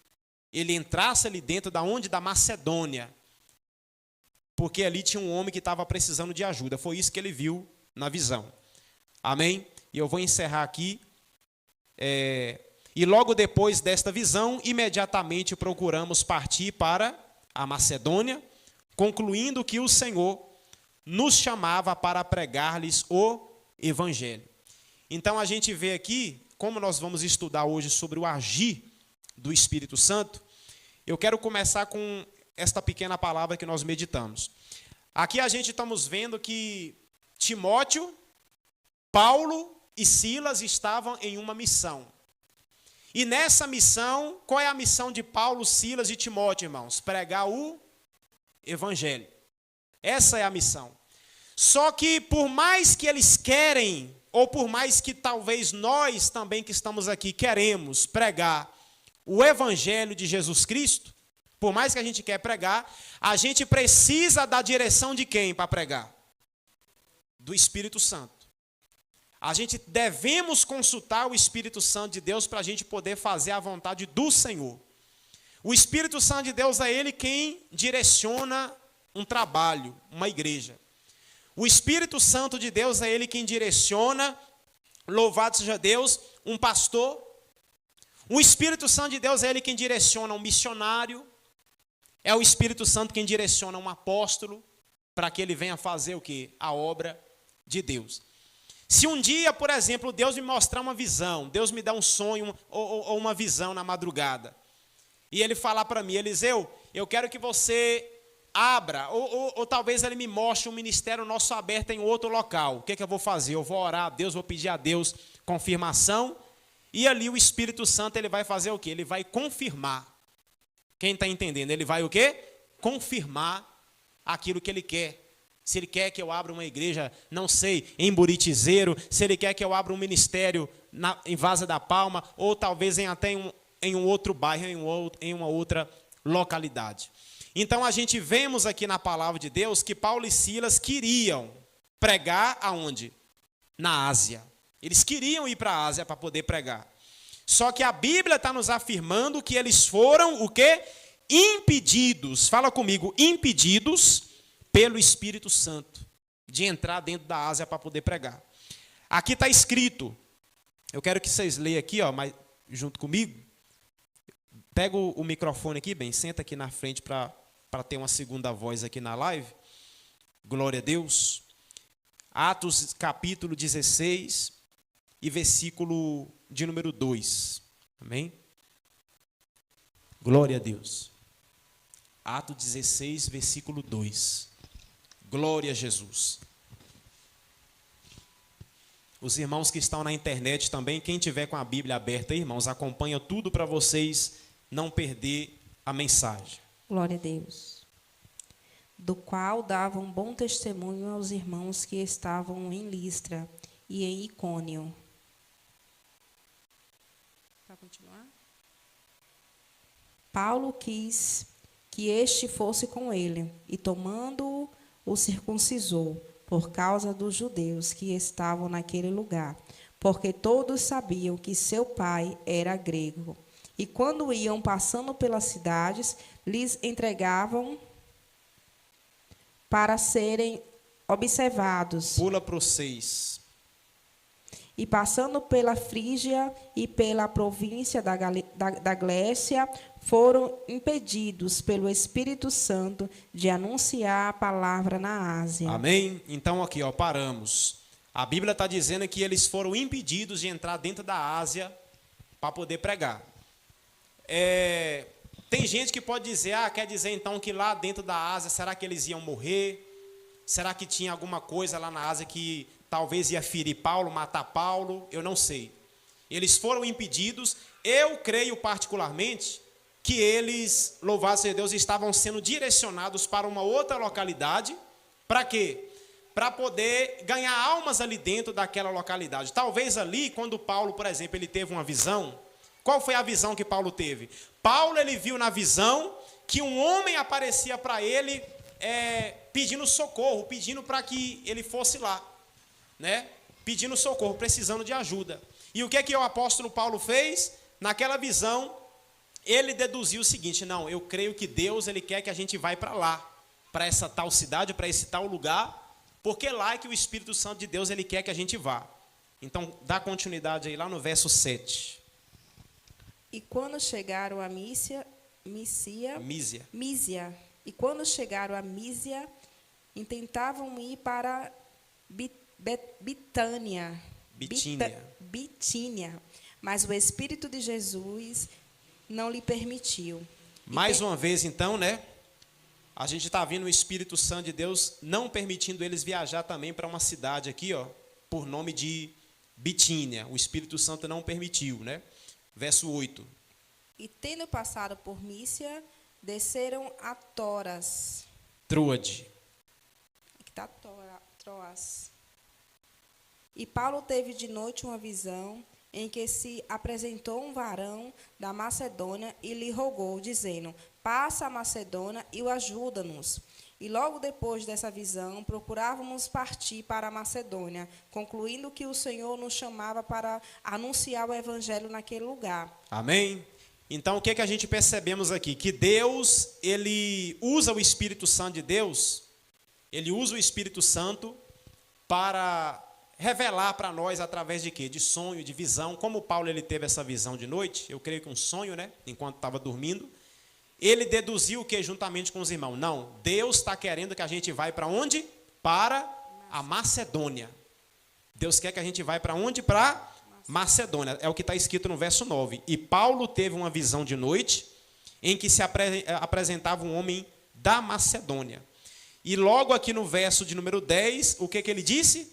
ele entrasse ali dentro da Macedônia, porque ali tinha um homem que estava precisando de ajuda. Foi isso que ele viu na visão. Amém? E eu vou encerrar aqui. E logo depois desta visão, imediatamente procuramos partir para a Macedônia, concluindo que o Senhor nos chamava para pregar-lhes o Evangelho. Então a gente vê aqui, como nós vamos estudar hoje sobre o agir do Espírito Santo, eu quero começar com esta pequena palavra que nós meditamos. Aqui a gente estamos vendo que Timóteo, Paulo e Silas estavam em uma missão. E nessa missão, qual é a missão de Paulo, Silas e Timóteo, irmãos? Pregar o Evangelho. Essa é a missão. Só que por mais que eles querem, ou por mais que talvez nós também que estamos aqui queremos pregar o Evangelho de Jesus Cristo, por mais que a gente quer pregar, a gente precisa da direção de quem para pregar? Do Espírito Santo. A gente devemos consultar o Espírito Santo de Deus para a gente poder fazer a vontade do Senhor. O Espírito Santo de Deus é ele quem direciona um trabalho, uma igreja. O Espírito Santo de Deus é ele quem direciona, louvado seja Deus, um pastor. O Espírito Santo de Deus é ele quem direciona um missionário. É o Espírito Santo quem direciona um apóstolo para que ele venha fazer o quê? A obra de Deus. Se um dia, por exemplo, Deus me mostrar uma visão, Deus me dá um sonho ou uma visão na madrugada, e ele falar para mim: Eliseu, eu quero que você abra, ou talvez ele me mostre um ministério nosso aberto em outro local. O que eu vou fazer? Eu vou orar a Deus, vou pedir a Deus confirmação, e ali o Espírito Santo ele vai fazer o quê? Ele vai confirmar. Quem está entendendo? Ele vai o quê? Confirmar aquilo que ele quer. Se ele quer que eu abra uma igreja, não sei, em Buritizeiro, se ele quer que eu abra um ministério em Vaza da Palma, ou talvez até em um outro bairro, em uma outra localidade. Então a gente vemos aqui na palavra de Deus que Paulo e Silas queriam pregar aonde? Na Ásia. Eles queriam ir para a Ásia para poder pregar. Só que a Bíblia está nos afirmando que eles foram o quê? Impedidos. Fala comigo, impedidos pelo Espírito Santo de entrar dentro da Ásia para poder pregar. Aqui está escrito, eu quero que vocês leiam aqui, ó, mas junto comigo. Pega o microfone aqui, bem, senta aqui na frente para ter uma segunda voz aqui na live. Glória a Deus. Atos capítulo 16 e versículo de número 2. Amém? Glória a Deus. Atos 16, versículo 2. Glória a Jesus. Os irmãos que estão na internet também, quem tiver com a Bíblia aberta, irmãos, acompanha tudo para vocês não perder a mensagem. Glória a Deus. Do qual davam bom testemunho aos irmãos que estavam em Listra e em Icônio. Para continuar? Paulo quis que este fosse com ele, e tomando-o, o circuncisou, por causa dos judeus que estavam naquele lugar, porque todos sabiam que seu pai era grego. E quando iam passando pelas cidades, lhes entregavam para serem observados. Pula para o 6. E passando pela Frígia e pela província da Glécia, foram impedidos pelo Espírito Santo de anunciar a palavra na Ásia. Amém? Então aqui, paramos. A Bíblia está dizendo que eles foram impedidos de entrar dentro da Ásia para poder pregar. Tem gente que pode dizer, quer dizer então que lá dentro da Ásia, será que eles iam morrer? Será que tinha alguma coisa lá na Ásia que talvez ia ferir Paulo, matar Paulo? Eu não sei. Eles foram impedidos. Eu creio particularmente que eles, louvado seja Deus, estavam sendo direcionados para uma outra localidade. Para quê? Para poder ganhar almas ali dentro daquela localidade. Talvez ali, quando Paulo, por exemplo, ele teve uma visão. Qual foi a visão que Paulo teve? Paulo, ele viu na visão que um homem aparecia para ele pedindo socorro, pedindo para que ele fosse lá, né? Pedindo socorro, precisando de ajuda. E o que o apóstolo Paulo fez? Naquela visão, ele deduziu o seguinte: não, eu creio que Deus, ele quer que a gente vá para lá, para essa tal cidade, para esse tal lugar, porque lá é que o Espírito Santo de Deus, ele quer que a gente vá. Então, dá continuidade aí lá no verso 7. E quando chegaram a Mísia. E quando chegaram a Mísia, intentavam ir para Bitínia. Mas o Espírito de Jesus não lhe permitiu. Mais uma vez, então, né? A gente está vendo o Espírito Santo de Deus não permitindo eles viajar também para uma cidade aqui, por nome de Bitínia. O Espírito Santo não permitiu, né? Verso 8. E tendo passado por Mísia, desceram a Troade. Aqui está Troas. E Paulo teve de noite uma visão em que se apresentou um varão da Macedônia e lhe rogou, dizendo: passa a Macedônia e o ajuda-nos. E logo depois dessa visão, procurávamos partir para a Macedônia, concluindo que o Senhor nos chamava para anunciar o evangelho naquele lugar. Amém? Então, o que a gente percebemos aqui? Que Deus, ele usa o Espírito Santo de Deus, ele usa o Espírito Santo para revelar para nós através de quê? De sonho, de visão. Como Paulo, ele teve essa visão de noite, eu creio que um sonho, né? Enquanto estava dormindo, ele deduziu o que juntamente com os irmãos? Não, Deus está querendo que a gente vá para onde? Para a Macedônia. Deus quer que a gente vá para onde? Para Macedônia. É o que está escrito no verso 9. E Paulo teve uma visão de noite em que se apresentava um homem da Macedônia. E logo aqui no verso de número 10, o que ele disse?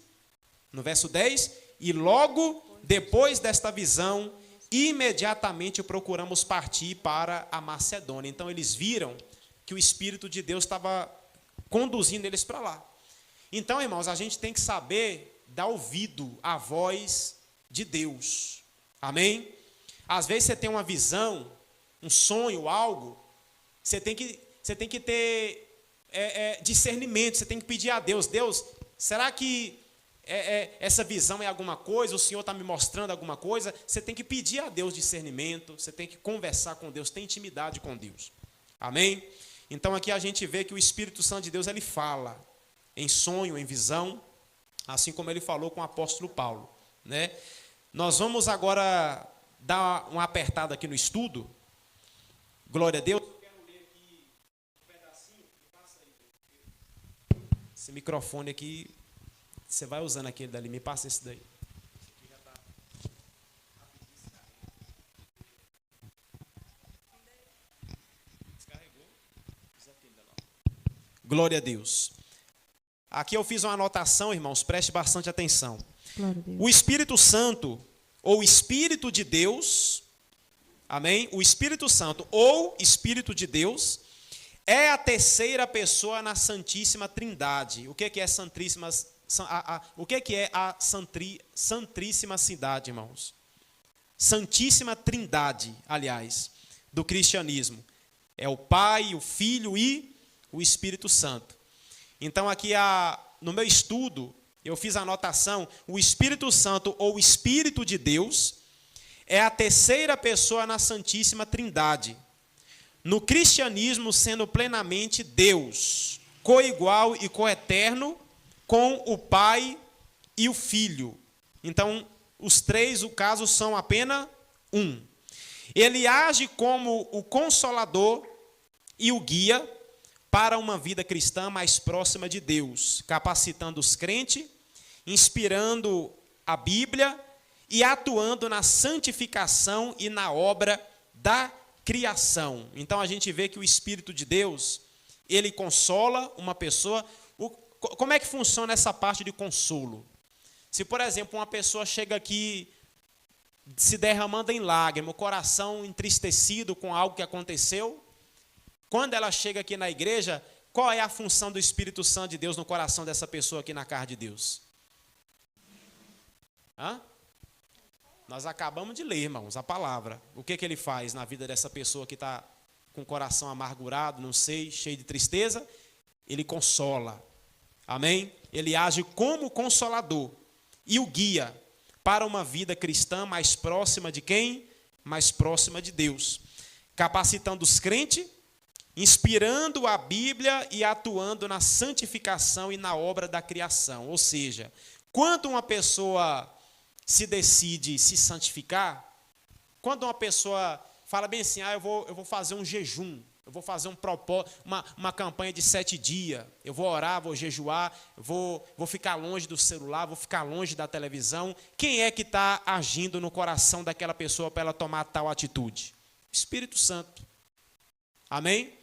No verso 10, e logo depois desta visão, imediatamente procuramos partir para a Macedônia. Então eles viram que o Espírito de Deus estava conduzindo eles para lá. Então, irmãos, a gente tem que saber dar ouvido à voz de Deus. Amém? Às vezes você tem uma visão, um sonho, algo, você tem que ter discernimento, você tem que pedir a Deus: Deus, será que essa visão é alguma coisa? O Senhor está me mostrando alguma coisa? Você tem que pedir a Deus discernimento, você tem que conversar com Deus, ter intimidade com Deus. Amém? Então aqui a gente vê que o Espírito Santo de Deus, ele fala em sonho, em visão, assim como ele falou com o apóstolo Paulo, né? Nós vamos agora dar uma apertada aqui no estudo. Glória a Deus. Eu quero ler aqui um pedacinho, que passa aí. Esse microfone aqui, você vai usando aquele dali. Me passa esse daí. Glória a Deus. Aqui eu fiz uma anotação, irmãos, preste bastante atenção. O Espírito Santo, ou Espírito de Deus, amém? O Espírito Santo, ou Espírito de Deus, é a terceira pessoa na Santíssima Trindade. O que é Santíssima? O que é a Santíssima Cidade, irmãos? Santíssima Trindade, aliás, do cristianismo. É o Pai, o Filho e o Espírito Santo. Então aqui no meu estudo, eu fiz a anotação, o Espírito Santo ou Espírito de Deus é a terceira pessoa na Santíssima Trindade. No cristianismo sendo plenamente Deus, coigual e coeterno com o Pai e o Filho. Então, os três, o caso, são apenas um. Ele age como o consolador e o guia para uma vida cristã mais próxima de Deus, capacitando os crentes, inspirando a Bíblia e atuando na santificação e na obra da criação. Então a gente vê que o Espírito de Deus, ele consola uma pessoa. Como é que funciona essa parte de consolo? Se, por exemplo, uma pessoa chega aqui se derramando em lágrimas, o coração entristecido com algo que aconteceu, quando ela chega aqui na igreja, qual é a função do Espírito Santo de Deus no coração dessa pessoa aqui na casa de Deus? Nós acabamos de ler, irmãos, a palavra. O que ele faz na vida dessa pessoa que está com o coração amargurado, não sei, cheio de tristeza? Ele consola. Amém? Ele age como consolador e o guia para uma vida cristã mais próxima de quem? Mais próxima de Deus. Capacitando os crentes, inspirando a Bíblia e atuando na santificação e na obra da criação. Ou seja, quando uma pessoa se decide se santificar, quando uma pessoa fala bem assim, eu vou fazer um jejum, eu vou fazer uma campanha de 7 dias, eu vou orar, vou jejuar, vou ficar longe do celular, vou ficar longe da televisão. Quem é que está agindo no coração daquela pessoa para ela tomar tal atitude? Espírito Santo. Amém?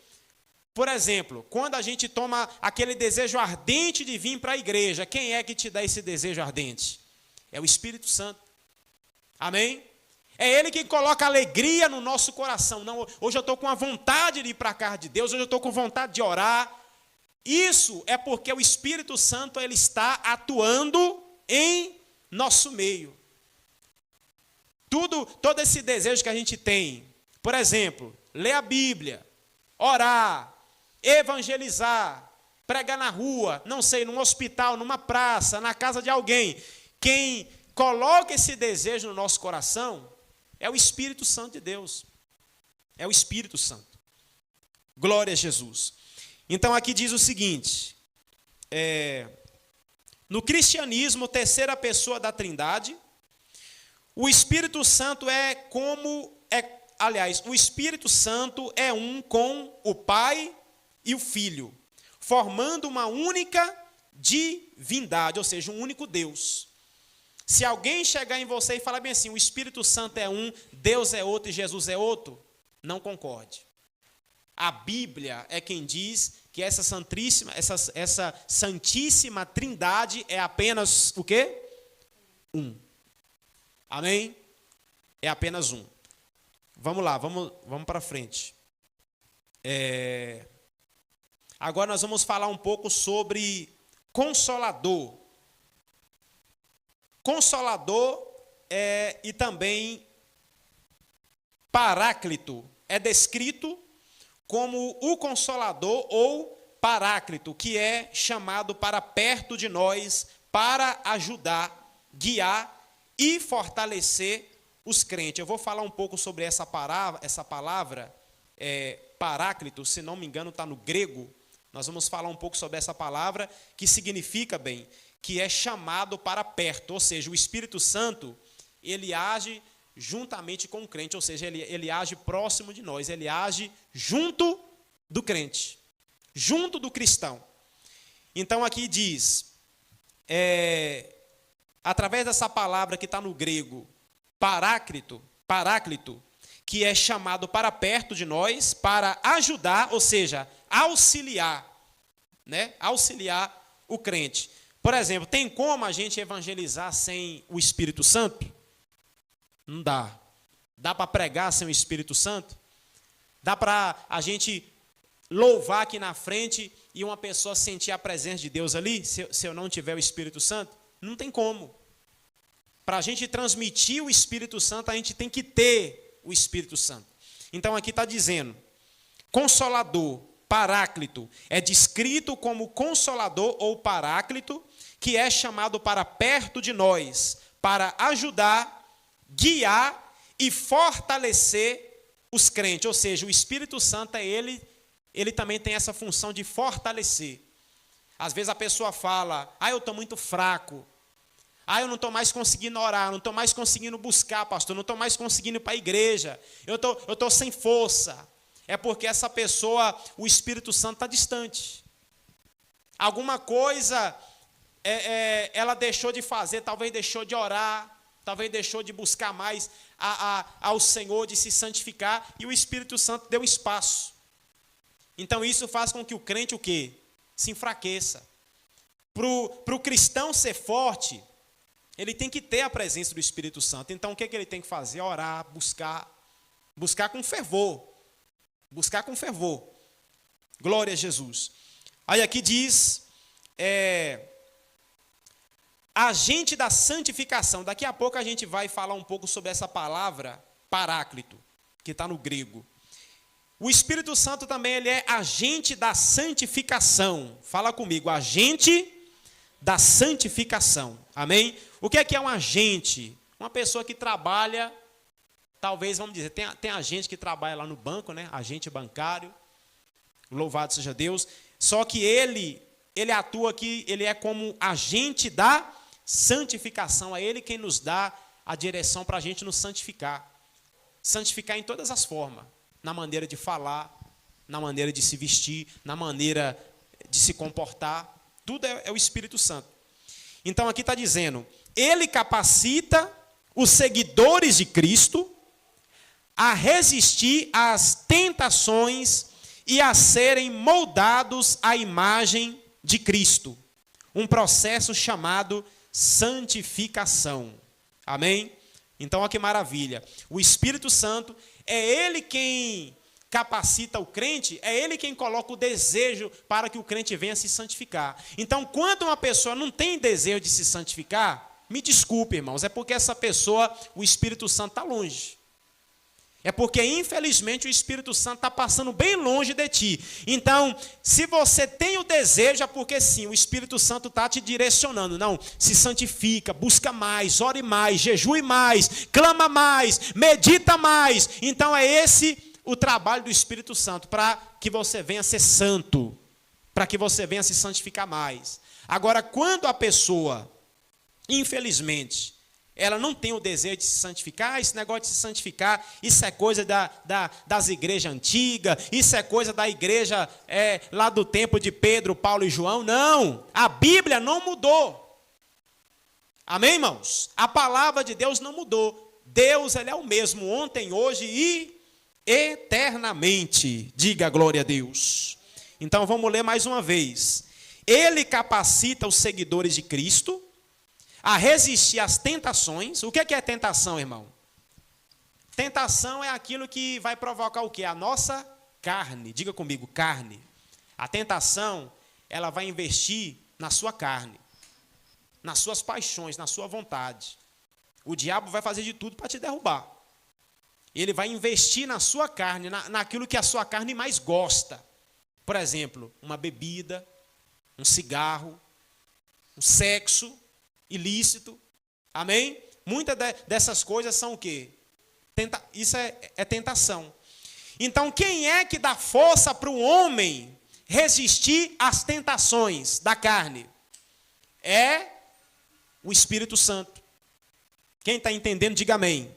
Por exemplo, quando a gente toma aquele desejo ardente de vir para a igreja, quem é que te dá esse desejo ardente? É o Espírito Santo. Amém? É Ele que coloca alegria no nosso coração. Não, hoje eu estou com a vontade de ir para a casa de Deus, hoje eu estou com vontade de orar. Isso é porque o Espírito Santo ele está atuando em nosso meio. Todo esse desejo que a gente tem, por exemplo, ler a Bíblia, orar, evangelizar, pregar na rua, não sei, num hospital, numa praça, na casa de alguém. Quem coloca esse desejo no nosso coração é o Espírito Santo de Deus. É o Espírito Santo. Glória a Jesus. Então aqui diz o seguinte, no cristianismo, terceira pessoa da Trindade, o Espírito Santo o Espírito Santo é um com o Pai e o Filho, formando uma única divindade, ou seja, um único Deus. Se alguém chegar em você e falar bem assim, o Espírito Santo é um, Deus é outro e Jesus é outro, não concorde. A Bíblia é quem diz que essa Santíssima Trindade é apenas o quê? Um. Amém? É apenas um. Vamos lá, vamos para frente. Agora nós vamos falar um pouco sobre Consolador. Consolador e também Paráclito. É descrito como o Consolador ou Paráclito, que é chamado para perto de nós, para ajudar, guiar e fortalecer os crentes. Eu vou falar um pouco sobre essa palavra Paráclito, se não me engano está no grego. Nós vamos falar um pouco sobre essa palavra, que significa, que é chamado para perto, ou seja, o Espírito Santo, ele age juntamente com o crente, ou seja, ele age próximo de nós, ele age junto do crente, junto do cristão. Então aqui diz, através dessa palavra que está no grego, paráclito, que é chamado para perto de nós, para ajudar, ou seja, auxiliar, né? Auxiliar o crente. Por exemplo, tem como a gente evangelizar sem o Espírito Santo? Não dá. Dá para pregar sem o Espírito Santo? Dá para a gente louvar aqui na frente e uma pessoa sentir a presença de Deus ali, se eu não tiver o Espírito Santo? Não tem como. Para a gente transmitir o Espírito Santo, a gente tem que ter o Espírito Santo. Então aqui está dizendo, Consolador, Paráclito, é descrito como Consolador ou Paráclito, que é chamado para perto de nós, para ajudar, guiar e fortalecer os crentes. Ou seja, o Espírito Santo ele também tem essa função de fortalecer. Às vezes a pessoa fala, eu estou muito fraco. Eu não estou mais conseguindo orar, não estou mais conseguindo buscar, pastor, não estou mais conseguindo ir para a igreja. Eu estou sem força. É porque essa pessoa, o Espírito Santo está distante. Alguma coisa ela deixou de fazer, talvez deixou de orar, talvez deixou de buscar mais ao Senhor, de se santificar, e o Espírito Santo deu espaço. Então isso faz com que o crente o quê? Se enfraqueça. Para o cristão ser forte, ele tem que ter a presença do Espírito Santo. Então o que ele tem que fazer? Orar, buscar com fervor. Buscar com fervor. Glória a Jesus. Aí aqui diz, agente da santificação. Daqui a pouco a gente vai falar um pouco sobre essa palavra, paráclito, que está no grego. O Espírito Santo também ele é agente da santificação. Fala comigo, agente da santificação. Amém? O que é um agente? Uma pessoa que trabalha, talvez, vamos dizer, tem agente que trabalha lá no banco, né? Agente bancário. Louvado seja Deus. Só que ele atua aqui, ele é como agente da santificação. É ele quem nos dá a direção para a gente nos santificar. Santificar em todas as formas. Na maneira de falar, na maneira de se vestir, na maneira de se comportar. Tudo é o Espírito Santo. Então aqui está dizendo, ele capacita os seguidores de Cristo a resistir às tentações e a serem moldados à imagem de Cristo. Um processo chamado santificação. Amém? Então, olha que maravilha. O Espírito Santo é ele quem capacita o crente, é ele quem coloca o desejo para que o crente venha se santificar. Então, quando uma pessoa não tem desejo de se santificar, me desculpe, irmãos, é porque essa pessoa, o Espírito Santo está longe. É porque, infelizmente, o Espírito Santo está passando bem longe de ti. Então, se você tem o desejo, é porque sim, o Espírito Santo está te direcionando. Não, se santifica, busca mais, ore mais, jejue mais, clama mais, medita mais. Então, é esse o trabalho do Espírito Santo, para que você venha ser santo, para que você venha se santificar mais. Agora, quando a pessoa, infelizmente, ela não tem o desejo de se santificar, esse negócio de se santificar, isso é coisa das igrejas antigas, isso é coisa da igreja lá do tempo de Pedro, Paulo e João. Não, a Bíblia não mudou. Amém, irmãos? A palavra de Deus não mudou. Deus, ele é o mesmo ontem, hoje e eternamente. Diga glória a Deus. Então vamos ler mais uma vez. Ele capacita os seguidores de Cristo a resistir às tentações. O que é tentação, irmão? Tentação é aquilo que vai provocar o quê? A nossa carne. Diga comigo, carne. A tentação, ela vai investir na sua carne, nas suas paixões, na sua vontade. O diabo vai fazer de tudo para te derrubar. Ele vai investir na sua carne, naquilo que a sua carne mais gosta. Por exemplo, uma bebida, um cigarro, um sexo ilícito. Amém? Muitas dessas coisas são o quê? Isso é tentação. Então, quem é que dá força para o homem resistir às tentações da carne? É o Espírito Santo. Quem está entendendo, diga amém.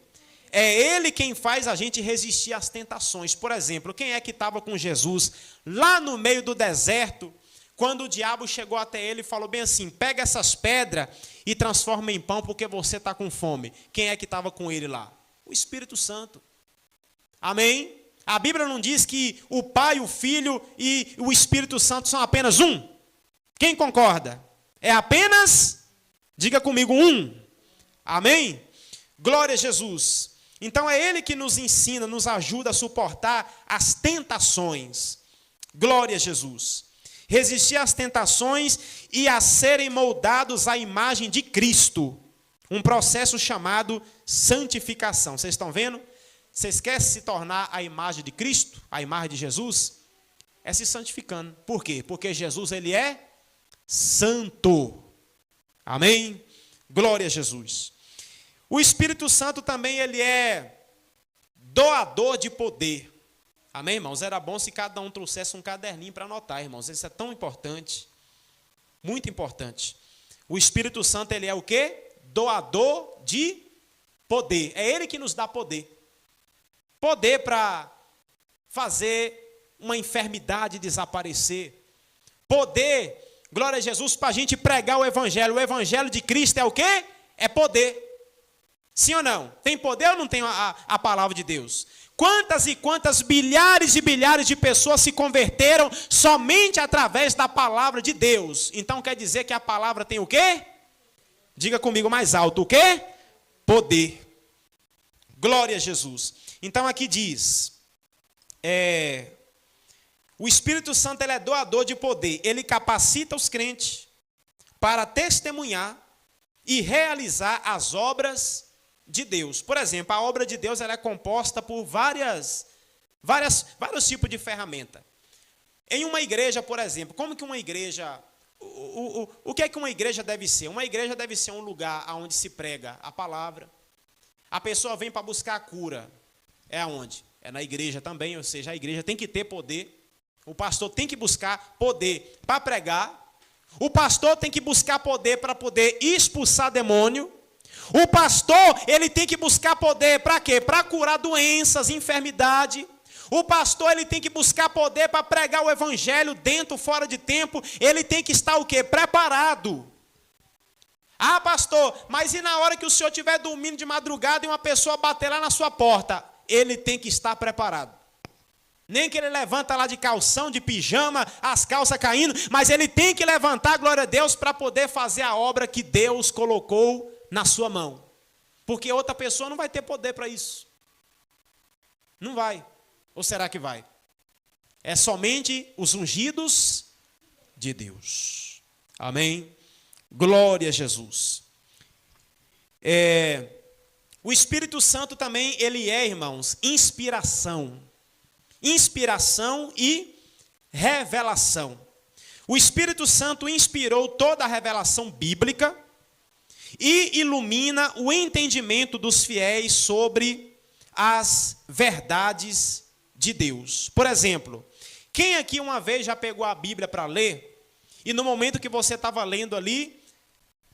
É ele quem faz a gente resistir às tentações. Por exemplo, quem é que estava com Jesus lá no meio do deserto, quando o diabo chegou até ele e falou bem assim: pega essas pedras e transforma em pão porque você está com fome. Quem é que estava com ele lá? O Espírito Santo. Amém? A Bíblia não diz que o Pai, o Filho e o Espírito Santo são apenas um? Quem concorda? É apenas, diga comigo, um. Amém? Glória a Jesus. Então é Ele que nos ensina, nos ajuda a suportar as tentações. Glória a Jesus. Resistir às tentações e a serem moldados à imagem de Cristo. Um processo chamado santificação. Vocês estão vendo? Vocês querem se tornar a imagem de Cristo, a imagem de Jesus? É se santificando. Por quê? Porque Jesus, ele é santo. Amém? Glória a Jesus. O Espírito Santo também, ele é doador de poder. Amém, irmãos? Era bom se cada um trouxesse um caderninho para anotar, irmãos. Isso é tão importante. Muito importante. O Espírito Santo, ele é o quê? Doador de poder. É ele que nos dá poder. Poder para fazer uma enfermidade desaparecer. Poder, glória a Jesus, para a gente pregar o Evangelho. O Evangelho de Cristo é o quê? É poder. Sim ou não? Tem poder ou não tem a palavra de Deus? Quantas e quantas bilhares e bilhares de pessoas se converteram somente através da palavra de Deus? Então quer dizer que a palavra tem o quê? Diga comigo mais alto. O quê? Poder. Glória a Jesus. Então aqui diz, o Espírito Santo, ele é doador de poder. Ele capacita os crentes para testemunhar e realizar as obras de Deus. Por exemplo, a obra de Deus, ela é composta por vários tipos de ferramenta. Em uma igreja, por exemplo, como que uma igreja... O que é que uma igreja deve ser? Uma igreja deve ser um lugar onde se prega a palavra. A pessoa vem para buscar a cura. É aonde? É na igreja também, ou seja, a igreja tem que ter poder. O pastor tem que buscar poder para pregar. O pastor tem que buscar poder para poder expulsar demônio. O pastor, ele tem que buscar poder para quê? Para curar doenças, enfermidade. O pastor, ele tem que buscar poder para pregar o evangelho dentro, fora de tempo. Ele tem que estar o quê? Preparado. Ah, pastor, mas e na hora que o senhor estiver dormindo de madrugada e uma pessoa bater lá na sua porta? Ele tem que estar preparado. Nem que ele levanta lá de calção, de pijama, as calças caindo, mas ele tem que levantar, glória a Deus, para poder fazer a obra que Deus colocou na sua mão. Porque outra pessoa não vai ter poder para isso. Não vai. Ou será que vai? É somente os ungidos de Deus. Amém? Glória a Jesus. O Espírito Santo também, ele é, irmãos, inspiração. Inspiração e revelação. O Espírito Santo inspirou toda a revelação bíblica e ilumina o entendimento dos fiéis sobre as verdades de Deus. Por exemplo, quem aqui uma vez já pegou a Bíblia para ler e no momento que você estava lendo ali,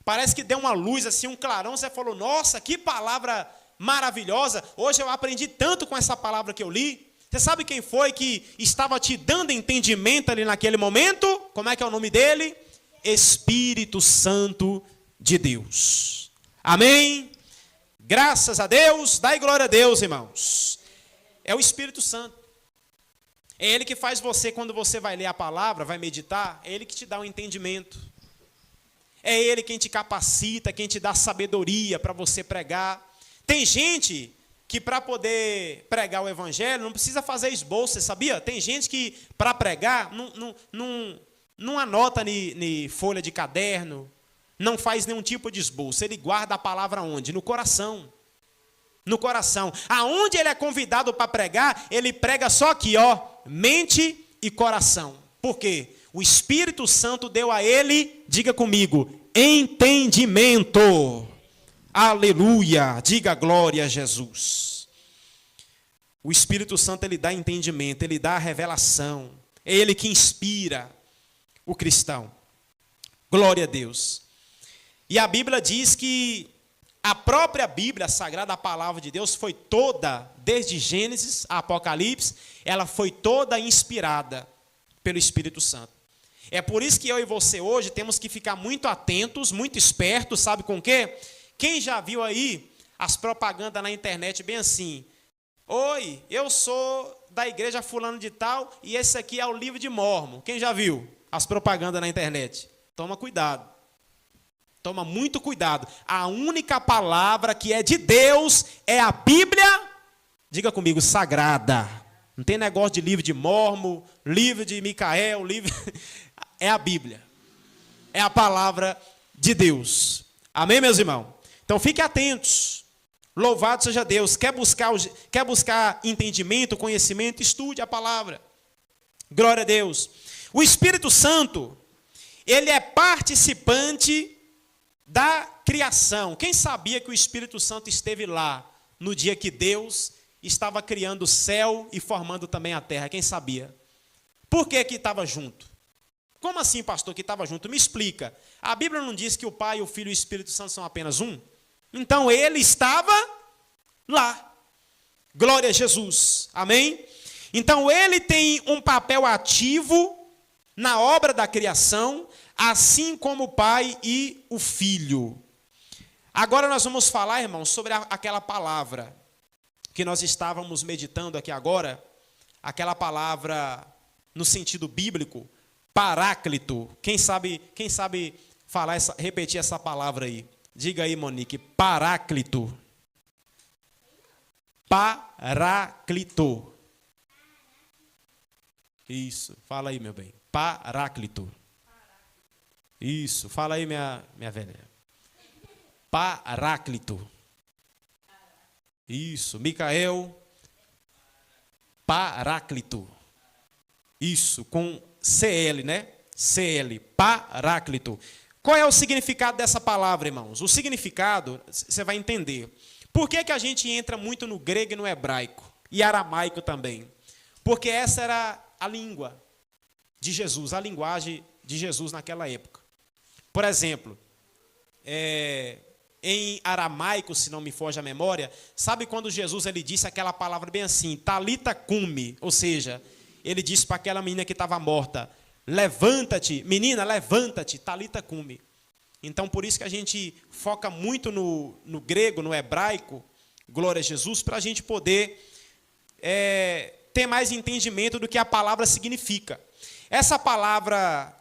parece que deu uma luz assim, um clarão, você falou: nossa, que palavra maravilhosa, hoje eu aprendi tanto com essa palavra que eu li. Você sabe quem foi que estava te dando entendimento ali naquele momento? Como é que é o nome dele? Espírito Santo de Deus. Amém? Graças a Deus, dai glória a Deus, irmãos. É o Espírito Santo. É ele que faz você, quando você vai ler a palavra, vai meditar, é ele que te dá o entendimento. É ele quem te capacita, quem te dá sabedoria para você pregar. Tem gente que para poder pregar o evangelho não precisa fazer esboço, você sabia? Tem gente que para pregar não anota em folha de caderno, não faz nenhum tipo de esboço. Ele guarda a palavra onde? No coração. No coração. Aonde ele é convidado para pregar, ele prega só aqui, ó, mente e coração. Por quê? O Espírito Santo deu a ele, diga comigo, entendimento. Aleluia, diga glória a Jesus. O Espírito Santo, ele dá entendimento, ele dá a revelação. É ele que inspira o cristão. Glória a Deus. E a Bíblia diz que a própria Bíblia, a Sagrada Palavra de Deus, foi toda, desde Gênesis a Apocalipse, ela foi toda inspirada pelo Espírito Santo. É por isso que eu e você hoje temos que ficar muito atentos, muito espertos, sabe com o quê? Quem já viu aí as propagandas na internet bem assim: oi, eu sou da igreja fulano de tal e esse aqui é o livro de Mórmon. Quem já viu as propagandas na internet? Toma cuidado. Toma muito cuidado. A única palavra que é de Deus é a Bíblia, diga comigo, sagrada. Não tem negócio de livro de Mórmon, livro de Micael, livro... É a Bíblia. É a palavra de Deus. Amém, meus irmãos? Então fiquem atentos. Louvado seja Deus. Quer buscar entendimento, conhecimento? Estude a palavra. Glória a Deus. O Espírito Santo, ele é participante da criação. Quem sabia que o Espírito Santo esteve lá no dia que Deus estava criando o céu e formando também a terra? Quem sabia? Por que estava junto? Como assim, pastor, que estava junto? Me explica. A Bíblia não diz que o Pai, o Filho e o Espírito Santo são apenas um? Então ele estava lá. Glória a Jesus. Amém? Então ele tem um papel ativo na obra da criação, assim como o Pai e o Filho. Agora nós vamos falar, irmãos, sobre aquela palavra que nós estávamos meditando aqui agora, aquela palavra no sentido bíblico, Paráclito. Quem sabe falar repetir essa palavra aí? Diga aí, Monique, Paráclito. Paráclito. Isso, fala aí, meu bem. Paráclito. Isso, fala aí, minha velha. Paráclito. Isso, Micael. Paráclito. Isso, com CL, né? CL, Paráclito. Qual é o significado dessa palavra, irmãos? O significado, você vai entender. Por que a gente entra muito no grego e no hebraico? E aramaico também? Porque essa era a língua de Jesus, a linguagem de Jesus naquela época. Por exemplo, em aramaico, se não me foge a memória, sabe quando Jesus ele disse aquela palavra bem assim, Talita cumi, ou seja, ele disse para aquela menina que estava morta, levanta-te, menina, levanta-te, Talita cumi. Então, por isso que a gente foca muito no grego, no hebraico, glória a Jesus, para a gente poder ter mais entendimento do que a palavra significa. Essa palavra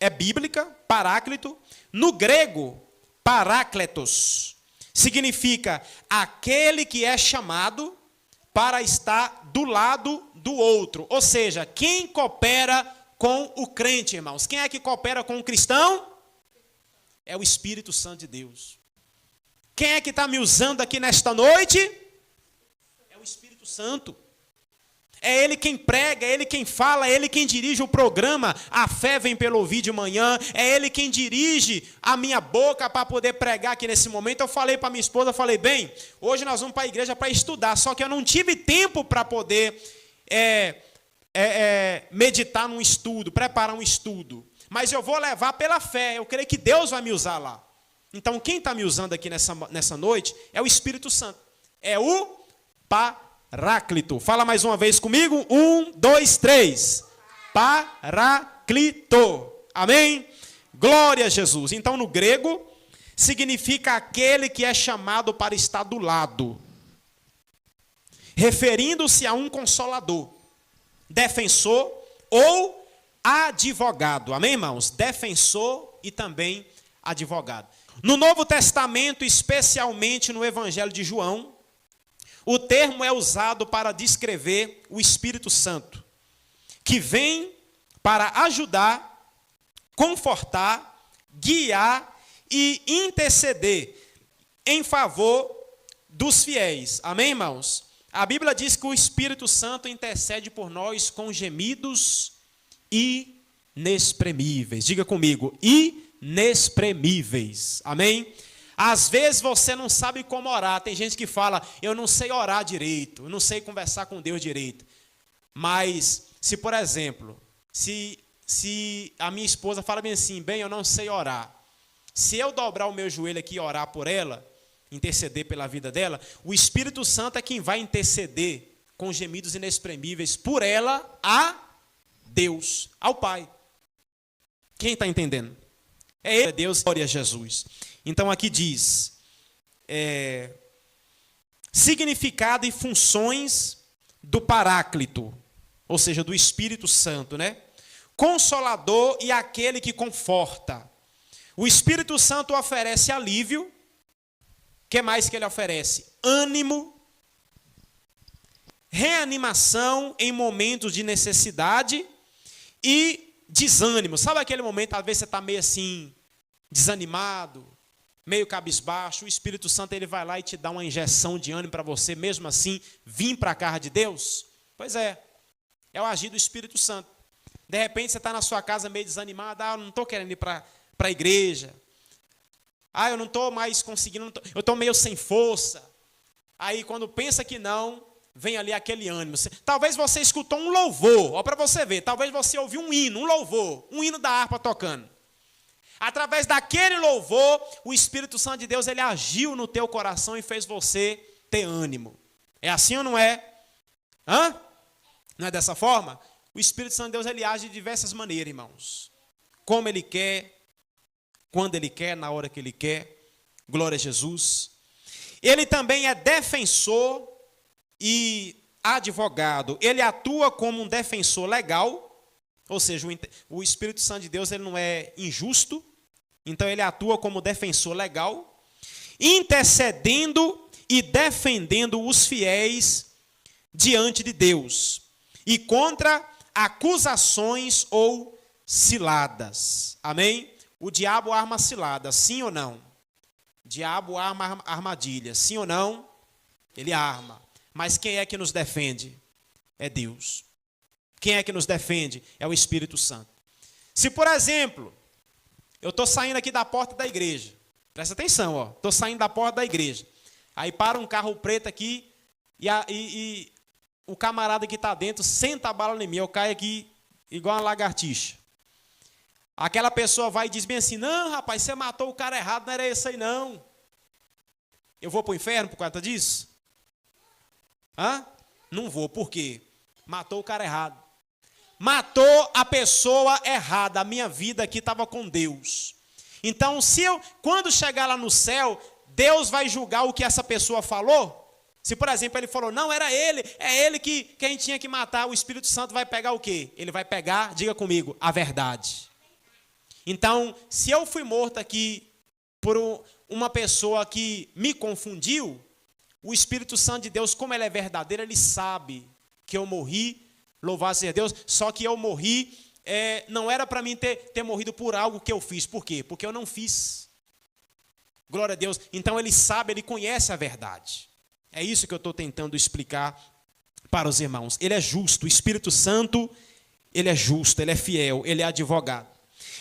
é bíblica, paráclito. No grego, parácletos, significa aquele que é chamado para estar do lado do outro. Ou seja, quem coopera com o crente, irmãos? Quem é que coopera com o cristão? É o Espírito Santo de Deus. Quem é que está me usando aqui nesta noite? É o Espírito Santo. É Ele quem prega, é Ele quem fala, é Ele quem dirige o programa. A fé vem pelo ouvir de manhã. É Ele quem dirige a minha boca para poder pregar aqui nesse momento. Eu falei para minha esposa, falei, bem, hoje nós vamos para a igreja para estudar, só que eu não tive tempo para poder meditar num estudo, preparar um estudo. Mas eu vou levar pela fé, eu creio que Deus vai me usar lá. Então quem está me usando aqui nessa noite é o Espírito Santo. É o Paráclito. Fala mais uma vez comigo. 1, 2, 3. Paráclito. Amém? Glória a Jesus. Então, no grego, significa aquele que é chamado para estar do lado. Referindo-se a um consolador, defensor ou advogado. Amém, irmãos? Defensor e também advogado. No Novo Testamento, especialmente no Evangelho de João, o termo é usado para descrever o Espírito Santo, que vem para ajudar, confortar, guiar e interceder em favor dos fiéis. Amém, irmãos? A Bíblia diz que o Espírito Santo intercede por nós com gemidos inexprimíveis. Diga comigo, inexprimíveis. Amém? Às vezes você não sabe como orar. Tem gente que fala, eu não sei orar direito, eu não sei conversar com Deus direito. Mas, se por exemplo, se a minha esposa fala bem assim, bem, eu não sei orar. Se eu dobrar o meu joelho aqui e orar por ela, interceder pela vida dela, o Espírito Santo é quem vai interceder com gemidos inexprimíveis por ela a Deus, ao Pai. Quem está entendendo? É Ele, é Deus, glória a Jesus. Então aqui diz, significado e funções do Paráclito, ou seja, do Espírito Santo, né? Consolador e aquele que conforta. O Espírito Santo oferece alívio. O que mais que ele oferece? Ânimo, reanimação em momentos de necessidade e desânimo. Sabe aquele momento, às vezes você está meio assim, desanimado, meio cabisbaixo, o Espírito Santo ele vai lá e te dá uma injeção de ânimo para você, mesmo assim, vir para a casa de Deus? Pois é o agir do Espírito Santo. De repente você está na sua casa meio desanimado, eu não estou querendo ir para a igreja, eu não estou mais conseguindo, eu estou meio sem força. Aí quando pensa que não, vem ali aquele ânimo. Talvez você escutou um louvor, ó, para você ver, talvez você ouviu um hino, um louvor, um hino da harpa tocando. Através daquele louvor, o Espírito Santo de Deus, ele agiu no teu coração e fez você ter ânimo. É assim ou não é? Não é dessa forma? O Espírito Santo de Deus, ele age de diversas maneiras, irmãos. Como ele quer, quando ele quer, na hora que ele quer. Glória a Jesus. Ele também é defensor e advogado. Ele atua como um defensor legal, ou seja, o Espírito Santo de Deus ele não é injusto, então ele atua como defensor legal, intercedendo e defendendo os fiéis diante de Deus e contra acusações ou ciladas. Amém? O diabo arma cilada, sim ou não? O diabo arma armadilha, sim ou não? Ele arma. Mas quem é que nos defende? É Deus. Quem é que nos defende? É o Espírito Santo. Se, por exemplo, eu estou saindo aqui da porta da igreja, presta atenção, estou saindo da porta da igreja, aí para um carro preto aqui e o camarada que está dentro senta a bala em mim, eu caio aqui igual uma lagartixa. Aquela pessoa vai e diz bem assim, não, rapaz, você matou o cara errado, não era esse aí não. Eu vou para o inferno por conta disso? Não vou, por quê? Matou o cara errado. Matou a pessoa errada. A minha vida aqui estava com Deus. Então, quando chegar lá no céu, Deus vai julgar o que essa pessoa falou? Se, por exemplo, ele falou, não, era ele, é ele que a gente tinha que matar, o Espírito Santo vai pegar o quê? Ele vai pegar, diga comigo, a verdade. Então, se eu fui morto aqui por uma pessoa que me confundiu, o Espírito Santo de Deus, como ele é verdadeiro, ele sabe que eu morri, louvado seja Deus, só que eu morri, não era para mim ter morrido por algo que eu fiz. Por quê? Porque eu não fiz. Glória a Deus. Então ele sabe, ele conhece a verdade. É isso que eu estou tentando explicar para os irmãos. Ele é justo, o Espírito Santo, ele é justo, ele é fiel, ele é advogado.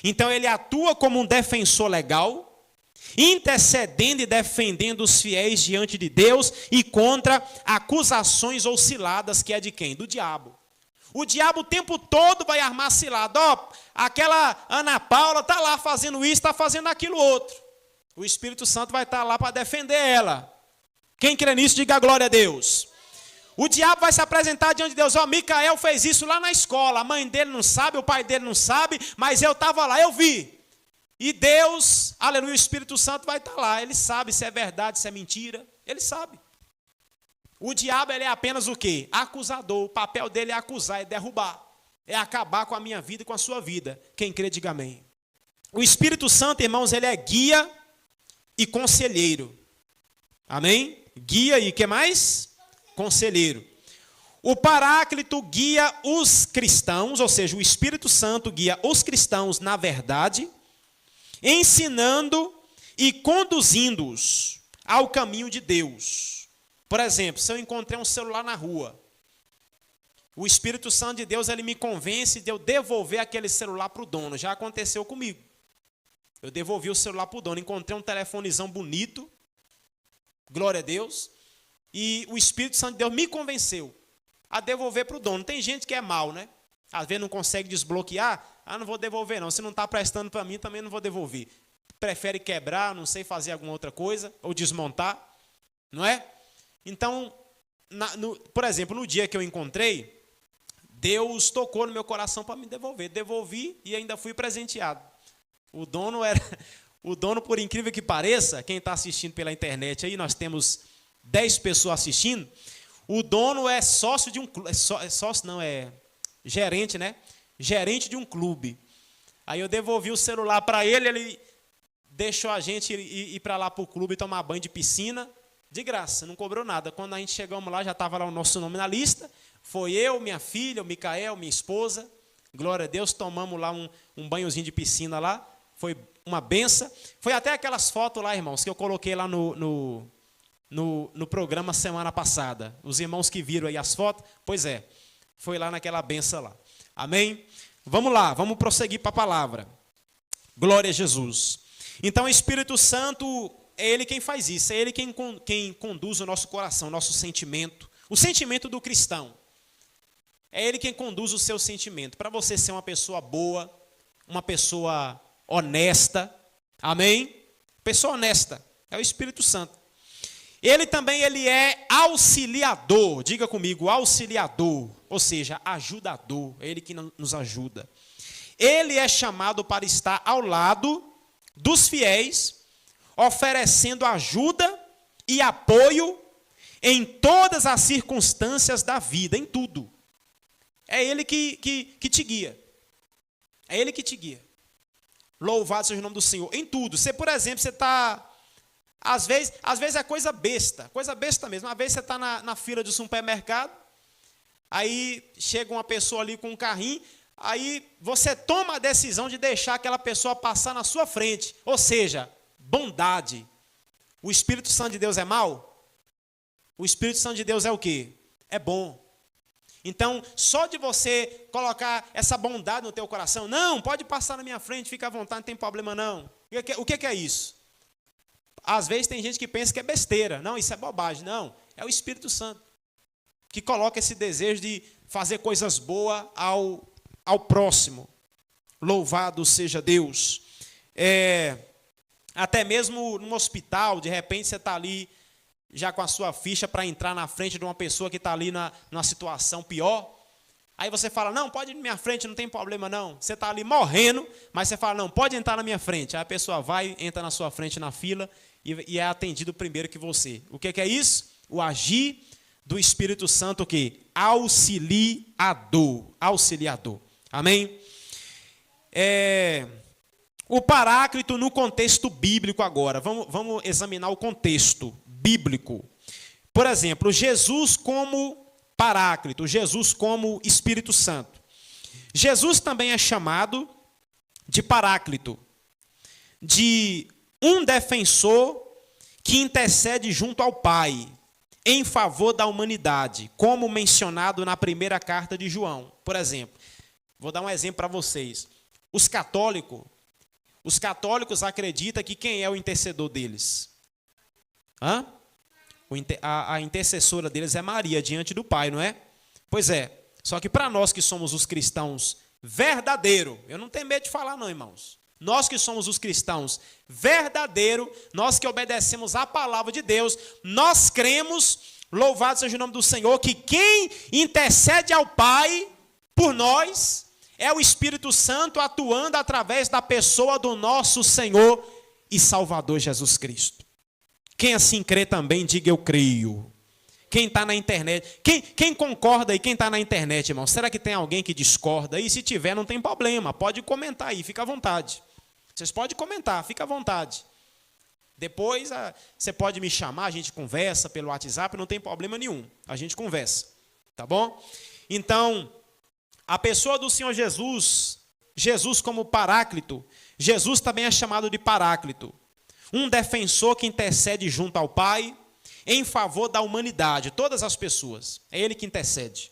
Então ele atua como um defensor legal, intercedendo e defendendo os fiéis diante de Deus e contra acusações ou ciladas, que é de quem? Do diabo. O diabo o tempo todo vai armar cilada. Aquela Ana Paula está lá fazendo isso, está fazendo aquilo outro. O Espírito Santo vai estar lá para defender ela. Quem crê nisso, diga glória a Deus. O diabo vai se apresentar diante de Deus. Micael fez isso lá na escola. A mãe dele não sabe, o pai dele não sabe, mas eu estava lá, eu vi. E Deus, aleluia, o Espírito Santo vai estar lá. Ele sabe se é verdade, se é mentira. Ele sabe. O diabo ele é apenas o quê? Acusador. O papel dele é acusar, é derrubar. É acabar com a minha vida e com a sua vida. Quem crê, diga amém. O Espírito Santo, irmãos, ele é guia e conselheiro. Amém? Guia e o que mais? Conselheiro. O Paráclito guia os cristãos, ou seja, o Espírito Santo guia os cristãos na verdade, ensinando e conduzindo-os ao caminho de Deus. Por exemplo, se eu encontrei um celular na rua, o Espírito Santo de Deus ele me convence de eu devolver aquele celular para o dono. Já aconteceu comigo. Eu devolvi o celular para o dono, encontrei um telefonezão bonito, glória a Deus, e o Espírito Santo de Deus me convenceu a devolver para o dono. Tem gente que é mal, né? Às vezes não consegue desbloquear, não vou devolver não. Se não está prestando para mim, também não vou devolver. Prefere quebrar, não sei, fazer alguma outra coisa, ou desmontar, não é? Então, por exemplo, no dia que eu encontrei, Deus tocou no meu coração para me devolver. Devolvi e ainda fui presenteado. O dono, por incrível que pareça, quem está assistindo pela internet aí, nós temos 10 pessoas assistindo. O dono é sócio de um clube, é gerente, né? Gerente de um clube. Aí eu devolvi o celular para ele, ele deixou a gente ir para lá para o clube tomar banho de piscina, de graça, não cobrou nada. Quando a gente chegamos lá, já estava lá o nosso nome na lista. Foi eu, minha filha, o Micael, minha esposa. Glória a Deus, tomamos lá um banhozinho de piscina lá. Foi uma benção. Foi até aquelas fotos lá, irmãos, que eu coloquei lá no programa semana passada. Os irmãos que viram aí as fotos, pois é, foi lá naquela benção lá. Amém? Vamos lá, vamos prosseguir para a palavra. Glória a Jesus. Então, o Espírito Santo, é Ele quem faz isso. É Ele quem conduz o nosso coração, o nosso sentimento. O sentimento do cristão. É Ele quem conduz o seu sentimento. Para você ser uma pessoa boa, uma pessoa honesta. Amém? Pessoa honesta. É o Espírito Santo. Ele também é auxiliador. Diga comigo, auxiliador. Ou seja, ajudador. É Ele que nos ajuda. Ele é chamado para estar ao lado dos fiéis, oferecendo ajuda e apoio em todas as circunstâncias da vida, em tudo. É Ele que te guia. É Ele que te guia. Louvado seja o nome do Senhor. Em tudo. Você, por exemplo, você está... Às vezes é coisa besta mesmo. Às vezes você está na fila de supermercado, aí chega uma pessoa ali com um carrinho, aí você toma a decisão de deixar aquela pessoa passar na sua frente. Ou seja, bondade. O Espírito Santo de Deus é mau? O Espírito Santo de Deus é o quê? É bom. Então, só de você colocar essa bondade no teu coração, não, pode passar na minha frente, fica à vontade, não tem problema não. O que é isso? Às vezes tem gente que pensa que é besteira. Não, isso é bobagem. Não, é o Espírito Santo que coloca esse desejo de fazer coisas boas ao próximo. Louvado seja Deus. Até mesmo no hospital, de repente você está ali já com a sua ficha para entrar na frente de uma pessoa que está ali numa situação pior. Aí você fala, não, pode ir na minha frente, não tem problema não. Você está ali morrendo, mas você fala, não, pode entrar na minha frente. Aí a pessoa vai, entra na sua frente na fila e é atendido primeiro que você. O que é isso? O agir do Espírito Santo, o quê? Auxiliador. Auxiliador. Amém? O Paráclito no contexto bíblico agora. Vamos examinar o contexto bíblico. Por exemplo, Jesus como Paráclito, Jesus como Espírito Santo. Jesus também é chamado de Paráclito, de um defensor que intercede junto ao Pai em favor da humanidade, como mencionado na primeira carta de João. Por exemplo, vou dar um exemplo para vocês. Os católicos acreditam que quem é o intercedor deles? A intercessora deles é Maria, diante do Pai, não é? Pois é. Só que para nós que somos os cristãos verdadeiros, eu não tenho medo de falar não, irmãos. Nós que somos os cristãos verdadeiros, nós que obedecemos à palavra de Deus, nós cremos, louvado seja o nome do Senhor, que quem intercede ao Pai por nós é o Espírito Santo atuando através da pessoa do nosso Senhor e Salvador Jesus Cristo. Quem assim crê também, diga eu creio. Quem está na internet, quem concorda aí, quem está na internet, irmão? Será que tem alguém que discorda aí? Se tiver, não tem problema, pode comentar aí, fica à vontade. Vocês podem comentar, fica à vontade. Depois, você pode me chamar, a gente conversa pelo WhatsApp, não tem problema nenhum, a gente conversa, tá bom? Então, a pessoa do Senhor Jesus, Jesus como Paráclito, Jesus também é chamado de Paráclito. Um defensor que intercede junto ao Pai em favor da humanidade, todas as pessoas. É Ele que intercede.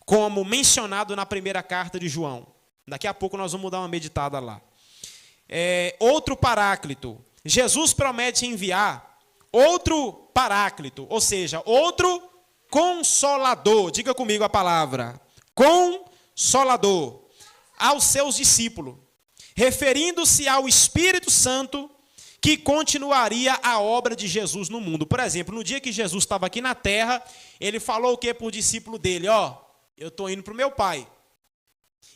Como mencionado na primeira carta de João. Daqui a pouco nós vamos dar uma meditada lá. Outro Paráclito. Jesus promete enviar outro Paráclito, ou seja, outro Consolador. Diga comigo a palavra. Consolador. Aos seus discípulos. Referindo-se ao Espírito Santo, que continuaria a obra de Jesus no mundo. Por exemplo, no dia que Jesus estava aqui na terra, ele falou o que para o discípulo dele? Eu estou indo para o meu Pai.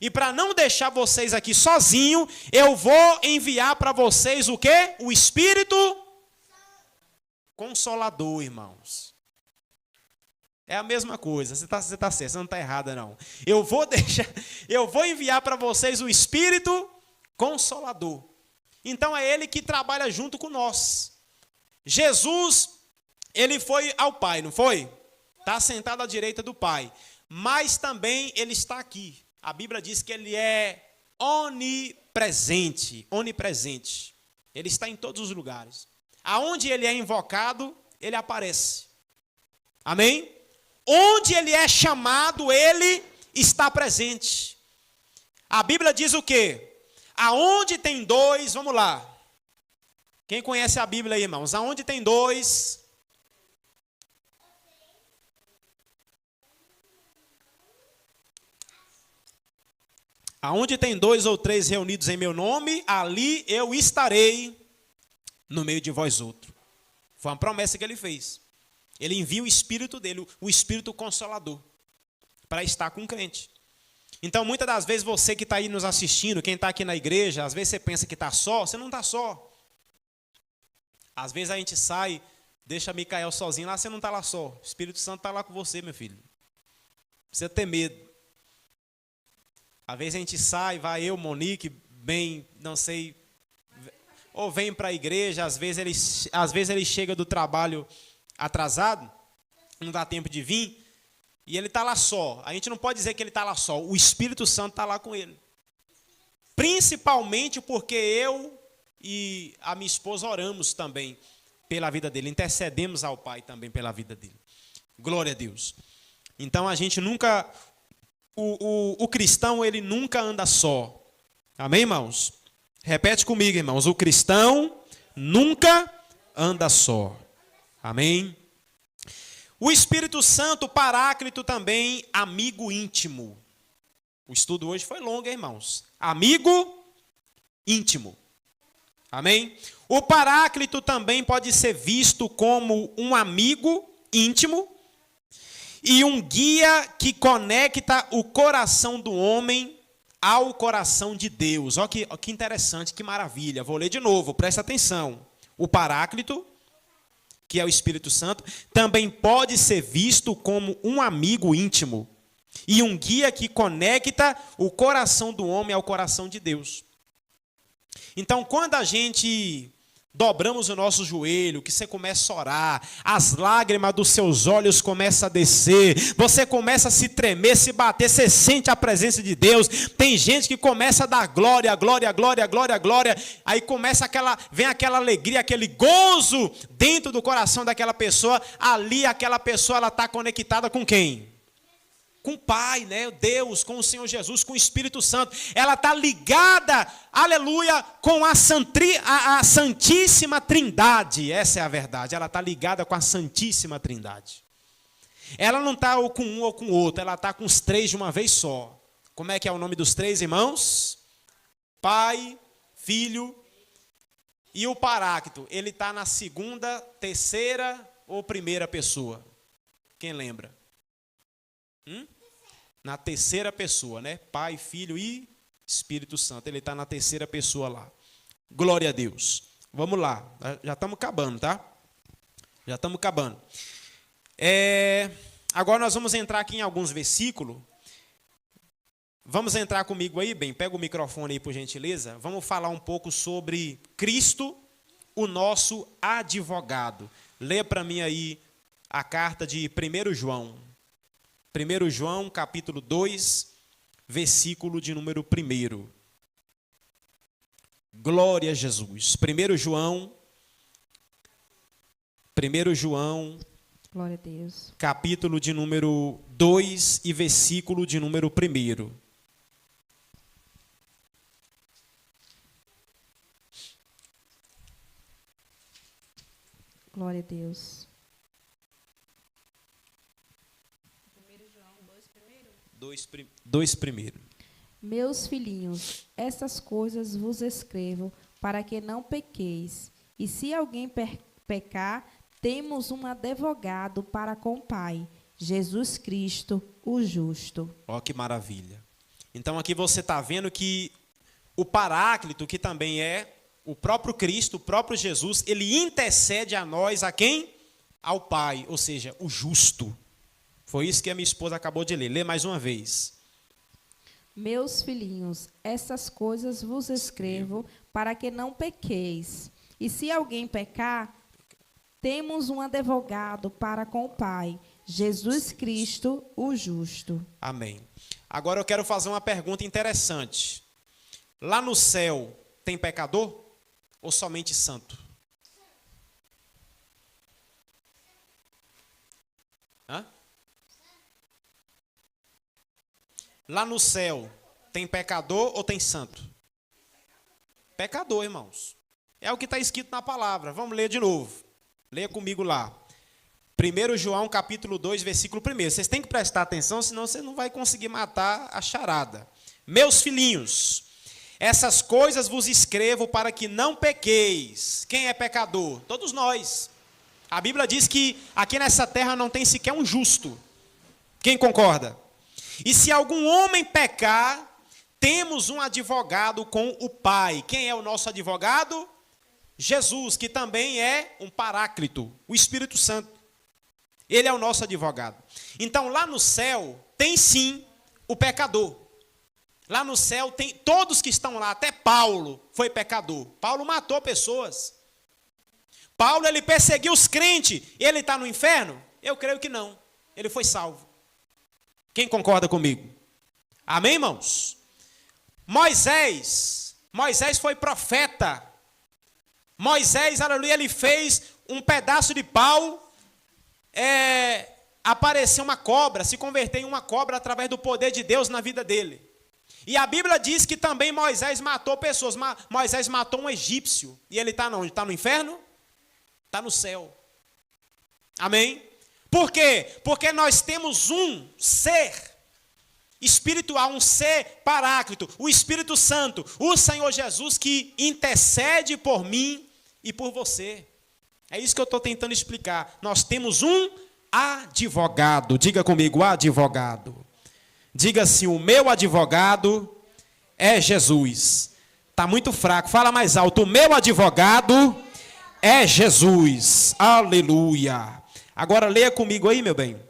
E para não deixar vocês aqui sozinhos, eu vou enviar para vocês o quê? O Espírito Consolador, irmãos. É a mesma coisa, você tá certo, você não está errada não. Eu vou enviar para vocês o Espírito Consolador. Então é Ele que trabalha junto com nós. Jesus, Ele foi ao Pai, não foi? Está sentado à direita do Pai. Mas também Ele está aqui. A Bíblia diz que Ele é onipresente. Onipresente. Ele está em todos os lugares. Aonde Ele é invocado, Ele aparece. Amém? Onde Ele é chamado, Ele está presente. A Bíblia diz o quê? Aonde tem dois, vamos lá. Quem conhece a Bíblia aí, irmãos? Aonde tem dois? Aonde tem dois ou três reunidos em meu nome, ali eu estarei no meio de vós outros. Foi uma promessa que Ele fez. Ele envia o Espírito dele, o Espírito Consolador, para estar com o crente. Então, muitas das vezes, você que está aí nos assistindo, quem está aqui na igreja, às vezes você pensa que está só, você não está só. Às vezes a gente sai, deixa Micael sozinho lá, você não está lá só. O Espírito Santo está lá com você, meu filho. Não precisa ter medo. Às vezes a gente sai, vai eu, Monique, bem, não sei, ou vem para a igreja, às vezes ele chega do trabalho atrasado, não dá tempo de vir, e ele está lá só. A gente não pode dizer que ele está lá só, o Espírito Santo está lá com ele. Principalmente porque eu e a minha esposa oramos também pela vida dele, intercedemos ao Pai também pela vida dele. Glória a Deus. Então a gente nunca, o cristão ele nunca anda só. Amém, irmãos? Repete comigo, irmãos, o cristão nunca anda só. Amém? O Espírito Santo, Paráclito também, amigo íntimo. O estudo hoje foi longo, hein, irmãos? Amigo íntimo. Amém? O Paráclito também pode ser visto como um amigo íntimo e um guia que conecta o coração do homem ao coração de Deus. Olha que interessante, que maravilha. Vou ler de novo, presta atenção. O Paráclito, que é o Espírito Santo, também pode ser visto como um amigo íntimo e um guia que conecta o coração do homem ao coração de Deus. Então, quando a gente dobramos o nosso joelho, que você começa a orar, as lágrimas dos seus olhos começam a descer, você começa a se tremer, se bater, você sente a presença de Deus. Tem gente que começa a dar glória, glória, glória, glória, glória, aí vem aquela alegria, aquele gozo dentro do coração daquela pessoa. Ali aquela pessoa ela está conectada com quem? Com o Pai, né? Deus, com o Senhor Jesus, com o Espírito Santo. Ela está ligada, aleluia, com a Santíssima Trindade. Essa é a verdade. Ela está ligada com a Santíssima Trindade. Ela não está ou com um ou com o outro. Ela está com os três de uma vez só. Como é que é o nome dos três, irmãos? Pai, Filho e o Paráclito. Ele está na segunda, terceira ou primeira pessoa? Quem lembra? Na terceira pessoa, né? Pai, Filho e Espírito Santo. Ele está na terceira pessoa lá. Glória a Deus. Vamos lá. Já estamos acabando, tá? Já estamos acabando. Agora nós vamos entrar aqui em alguns versículos. Vamos entrar comigo aí, bem? Pega o microfone aí, por gentileza. Vamos falar um pouco sobre Cristo, o nosso advogado. Leia para mim aí a carta de 1 João. 1 João, capítulo 2, versículo de número 1. Glória a Jesus. 1 João, glória a Deus. Capítulo de número 2 e versículo de número 1. Glória a Deus. 2 primeiro. Meus filhinhos, essas coisas vos escrevo para que não pequeis. E se alguém pecar, temos um advogado para com o Pai, Jesus Cristo, o justo. Ó, que maravilha. Então aqui você está vendo que o Paráclito, que também é o próprio Cristo, o próprio Jesus, ele intercede a nós, a quem? Ao Pai, ou seja, o justo. Foi isso que a minha esposa acabou de ler. Lê mais uma vez. Meus filhinhos, essas coisas vos escrevo para que não pequeis. E se alguém pecar, temos um advogado para com o Pai, Jesus Cristo, o justo. Amém. Agora eu quero fazer uma pergunta interessante. Lá no céu tem pecador ou somente santo? Hã? Lá no céu tem pecador ou tem santo? Pecador, irmãos. É o que está escrito na palavra. Vamos ler de novo. Leia comigo lá. 1 João capítulo 2, versículo 1. Vocês têm que prestar atenção, senão você não vai conseguir matar a charada. Meus filhinhos, essas coisas vos escrevo para que não pequeis. Quem é pecador? Todos nós. A Bíblia diz que aqui nessa terra não tem sequer um justo. Quem concorda? E se algum homem pecar, temos um advogado com o Pai. Quem é o nosso advogado? Jesus, que também é um Paráclito, o Espírito Santo. Ele é o nosso advogado. Então, lá no céu, tem sim o pecador. Lá no céu, tem todos que estão lá, até Paulo foi pecador. Paulo matou pessoas. Paulo, ele perseguiu os crentes. Ele está no inferno? Eu creio que não. Ele foi salvo. Quem concorda comigo? Amém, irmãos? Moisés foi profeta. Moisés, aleluia, ele fez um pedaço de pau, aparecer uma cobra, se converter em uma cobra através do poder de Deus na vida dele. E a Bíblia diz que também Moisés matou pessoas. Moisés matou um egípcio. E ele está onde? Está no inferno? Está no céu. Amém? Por quê? Porque nós temos um ser espiritual, um ser paráclito, o Espírito Santo, o Senhor Jesus, que intercede por mim e por você. É isso que eu estou tentando explicar. Nós temos um advogado. Diga comigo, advogado. Diga assim, o meu advogado é Jesus. Está muito fraco, fala mais alto. O meu advogado é Jesus. Aleluia. Agora leia comigo aí, meu bem.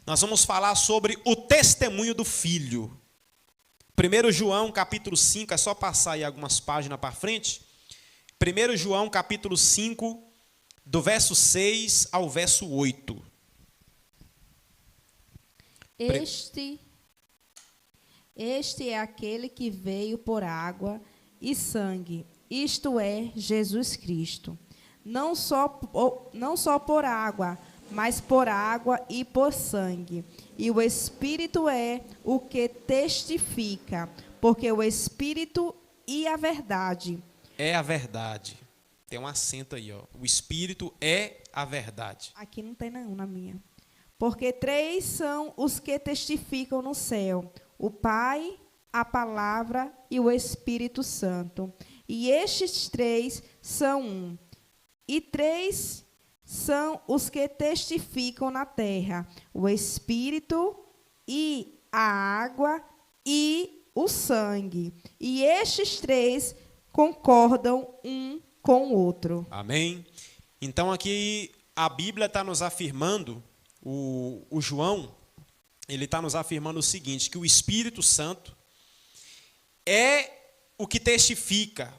Nós vamos falar sobre o testemunho do Filho. 1 João, capítulo 5, é só passar aí algumas páginas para frente. 1 João, capítulo 5, do verso 6 ao verso 8. Este é aquele que veio por água e sangue, isto é, Jesus Cristo. Não só por água, mas por água e por sangue. E o Espírito é o que testifica, porque o Espírito e a verdade. É a verdade. Tem um acento aí, ó. O Espírito é a verdade. Aqui não tem não, na minha. Porque 3 são os que testificam no céu: o Pai, a Palavra e o Espírito Santo. E estes 3 são um. E 3 são os que testificam na terra: o Espírito e a água e o sangue. E estes 3 concordam um com o outro. Amém? Então aqui a Bíblia está nos afirmando, o João, ele está nos afirmando o seguinte, que o Espírito Santo é o que testifica.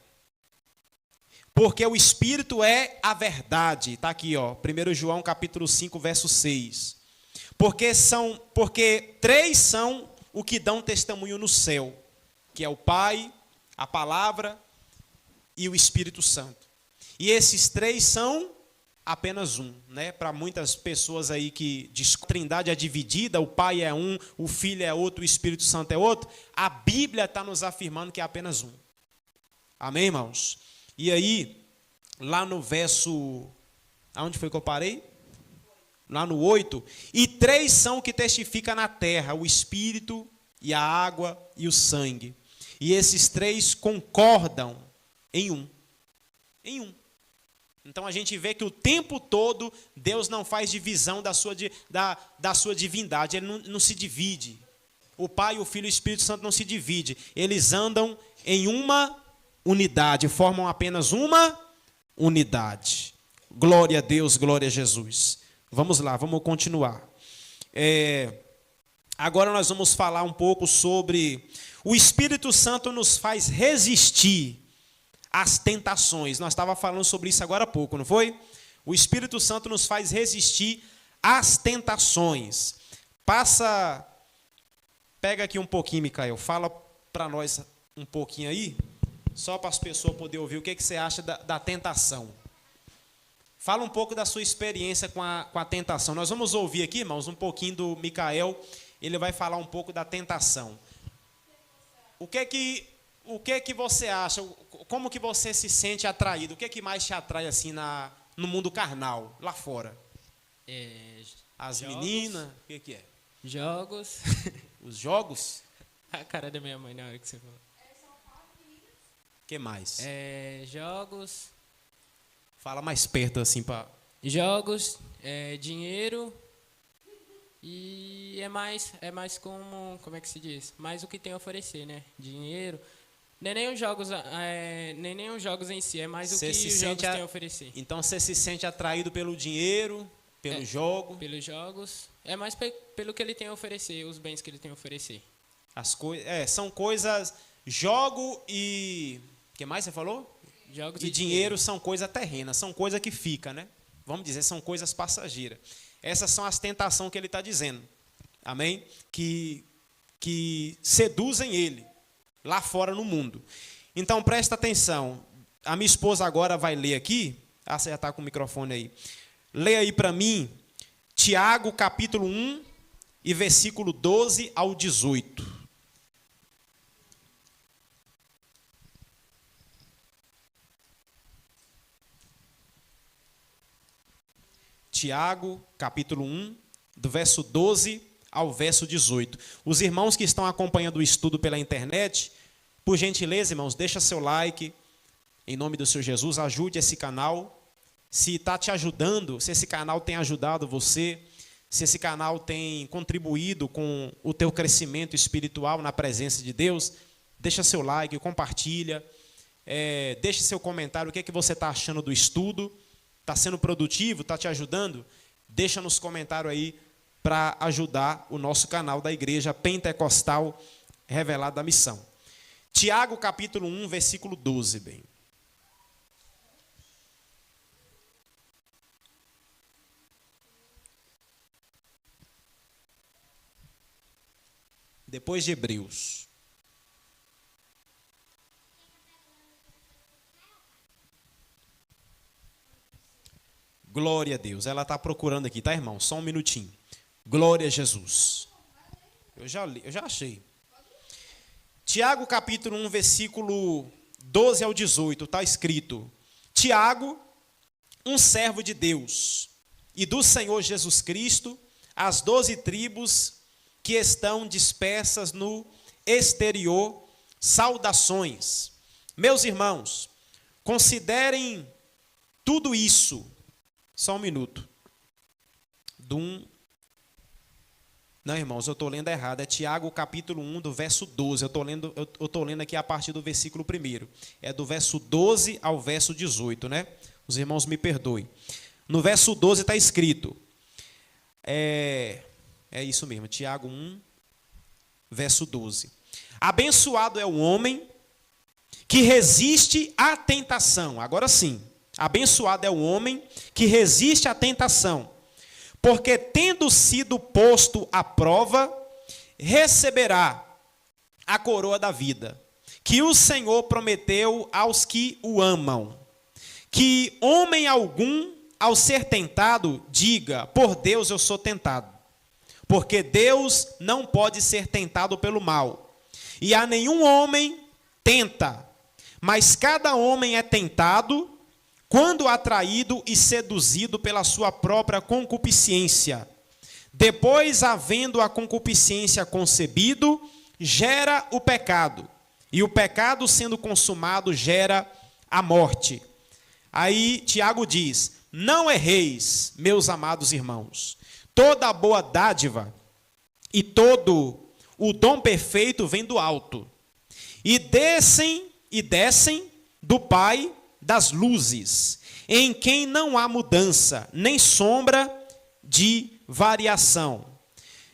Porque o Espírito é a verdade. Está aqui, ó, 1 João capítulo 5, verso 6. Porque 3 são o que dão testemunho no céu, que é o Pai, a Palavra e o Espírito Santo. E esses 3 são apenas um, né? Para muitas pessoas aí que dizem que a Trindade é dividida, o Pai é um, o Filho é outro, o Espírito Santo é outro, a Bíblia está nos afirmando que é apenas um. Amém, irmãos? E aí, lá no verso... Aonde foi que eu parei? Lá no 8. E 3 são o que testifica na terra: o Espírito e a água e o sangue. E esses 3 concordam em um. Em um. Então a gente vê que o tempo todo Deus não faz divisão da sua divindade, ele não se divide. O Pai, o Filho e o Espírito Santo não se dividem, eles andam em uma unidade, formam apenas uma unidade. Glória a Deus, glória a Jesus. Vamos lá, vamos continuar. Agora nós vamos falar um pouco sobre o Espírito Santo nos faz resistir às tentações. Nós estávamos falando sobre isso agora há pouco, não foi? O Espírito Santo nos faz resistir às tentações. Pega aqui um pouquinho, Micael, fala para nós um pouquinho aí, só para as pessoas poderem ouvir o que você acha da tentação. Fala um pouco da sua experiência com a tentação. Nós vamos ouvir aqui, irmãos, um pouquinho do Micael, ele vai falar um pouco da tentação. O que que você acha? Como que você se sente atraído? O que que mais te atrai assim no mundo carnal, lá fora? As jogos, meninas, o que é? Jogos. Os jogos? A cara da minha mãe na hora que você falou. O que mais? Jogos. Fala mais perto assim para. Jogos, dinheiro. E é mais como é que se diz? Mais o que tem a oferecer, né? Dinheiro. Nem os jogos em si, é mais o que os jogos têm a oferecer. Então você se sente atraído pelo dinheiro, pelo jogo? Pelos jogos. É mais pelo que ele tem a oferecer, os bens que ele tem a oferecer. São coisas. Jogo e. O que mais você falou? Jogos e dinheiro são coisas terrenas, são coisas que ficam, né? Vamos dizer, são coisas passageiras. Essas são as tentações que ele está dizendo. Amém? Que seduzem ele lá fora no mundo. Então, presta atenção. A minha esposa agora vai ler aqui. Você já está com o microfone aí. Leia aí para mim, Tiago, capítulo 1, e versículo 12 ao 18. Tiago, capítulo 1, do verso 12 ao verso 18. Os irmãos que estão acompanhando o estudo pela internet, por gentileza, irmãos, deixa seu like, em nome do Senhor Jesus, ajude esse canal. Se está te ajudando, se esse canal tem ajudado você, se esse canal tem contribuído com o teu crescimento espiritual na presença de Deus, deixa seu like, compartilha, deixe seu comentário, o que é que você está achando do estudo. Está sendo produtivo? Está te ajudando? Deixa nos comentários aí para ajudar o nosso canal da Igreja Pentecostal Revelada da Missão. Tiago, capítulo 1, versículo 12, bem. Depois de Hebreus. Glória a Deus. Ela está procurando aqui, tá, irmão? Só um minutinho. Glória a Jesus. Eu já achei. Tiago, capítulo 1, versículo 12 ao 18, está escrito: Tiago, um servo de Deus e do Senhor Jesus Cristo, as 12 tribos que estão dispersas no exterior, saudações. Meus irmãos, considerem tudo isso. Só um minuto. Não, irmãos, eu estou lendo errado. É Tiago, capítulo 1, do verso 12. Eu estou lendo aqui a partir do versículo 1. É do verso 12 ao verso 18, né? Os irmãos me perdoem. No verso 12 está escrito. É isso mesmo, Tiago 1, verso 12. Abençoado é o homem que resiste à tentação. Agora sim. Abençoado é o homem que resiste à tentação, porque tendo sido posto à prova, receberá a coroa da vida, que o Senhor prometeu aos que o amam. Que homem algum, ao ser tentado, diga: por Deus eu sou tentado. Porque Deus não pode ser tentado pelo mal. E a nenhum homem tenta, mas cada homem é tentado quando atraído e seduzido pela sua própria concupiscência. Depois, havendo a concupiscência concebido, gera o pecado. E o pecado, sendo consumado, gera a morte. Aí Tiago diz: não erreis, meus amados irmãos. Toda a boa dádiva e todo o dom perfeito vem do alto. E descem do Pai das luzes, em quem não há mudança, nem sombra de variação.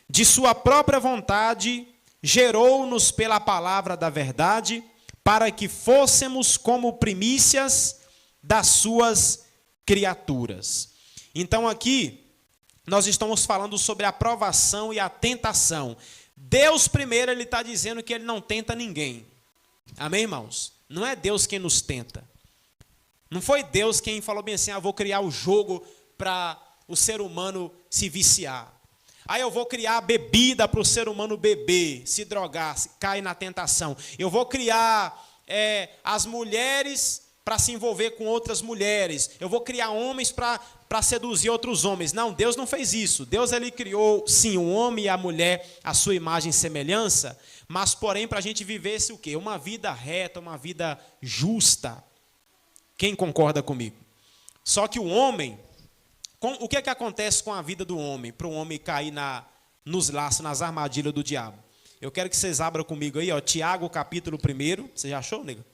De sua própria vontade, gerou-nos pela palavra da verdade, para que fôssemos como primícias das suas criaturas. Então aqui, nós estamos falando sobre a provação e a tentação. Deus primeiro, ele está dizendo que ele não tenta ninguém. Amém, irmãos? Não é Deus quem nos tenta. Não foi Deus quem falou bem assim: vou criar o jogo para o ser humano se viciar. Aí eu vou criar bebida para o ser humano beber, se drogar, cair na tentação. Eu vou criar as mulheres para se envolver com outras mulheres. Eu vou criar homens para seduzir outros homens. Não, Deus não fez isso. Deus, ele criou, sim, o homem e a mulher, a sua imagem e semelhança, mas, porém, para a gente viver o quê? Uma vida reta, uma vida justa. Quem concorda comigo? Só que o homem, o que é que acontece com a vida do homem, para o homem cair nos laços, nas armadilhas do diabo? Eu quero que vocês abram comigo aí, Tiago capítulo 1, você já achou, nego?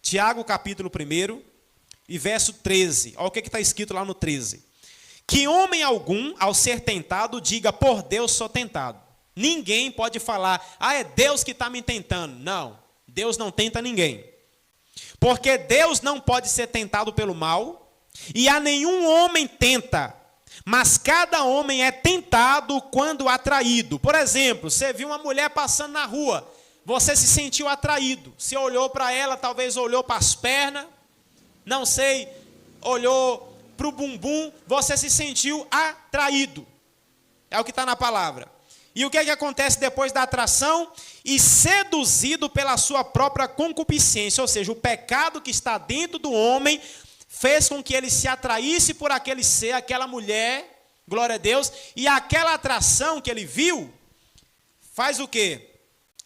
Tiago capítulo 1 e verso 13, olha o que está escrito lá no 13. Que homem algum, ao ser tentado, diga: por Deus sou tentado. Ninguém pode falar: é Deus que está me tentando. Não, Deus não tenta ninguém. Porque Deus não pode ser tentado pelo mal, e a nenhum homem tenta, mas cada homem é tentado quando atraído. Por exemplo, você viu uma mulher passando na rua, você se sentiu atraído, você olhou para ela, talvez olhou para as pernas, não sei, olhou para o bumbum, você se sentiu atraído. É o que está na palavra. E o que é que acontece depois da atração? E seduzido pela sua própria concupiscência, ou seja, o pecado que está dentro do homem fez com que ele se atraísse por aquele ser, aquela mulher, glória a Deus, e aquela atração que ele viu, faz o quê?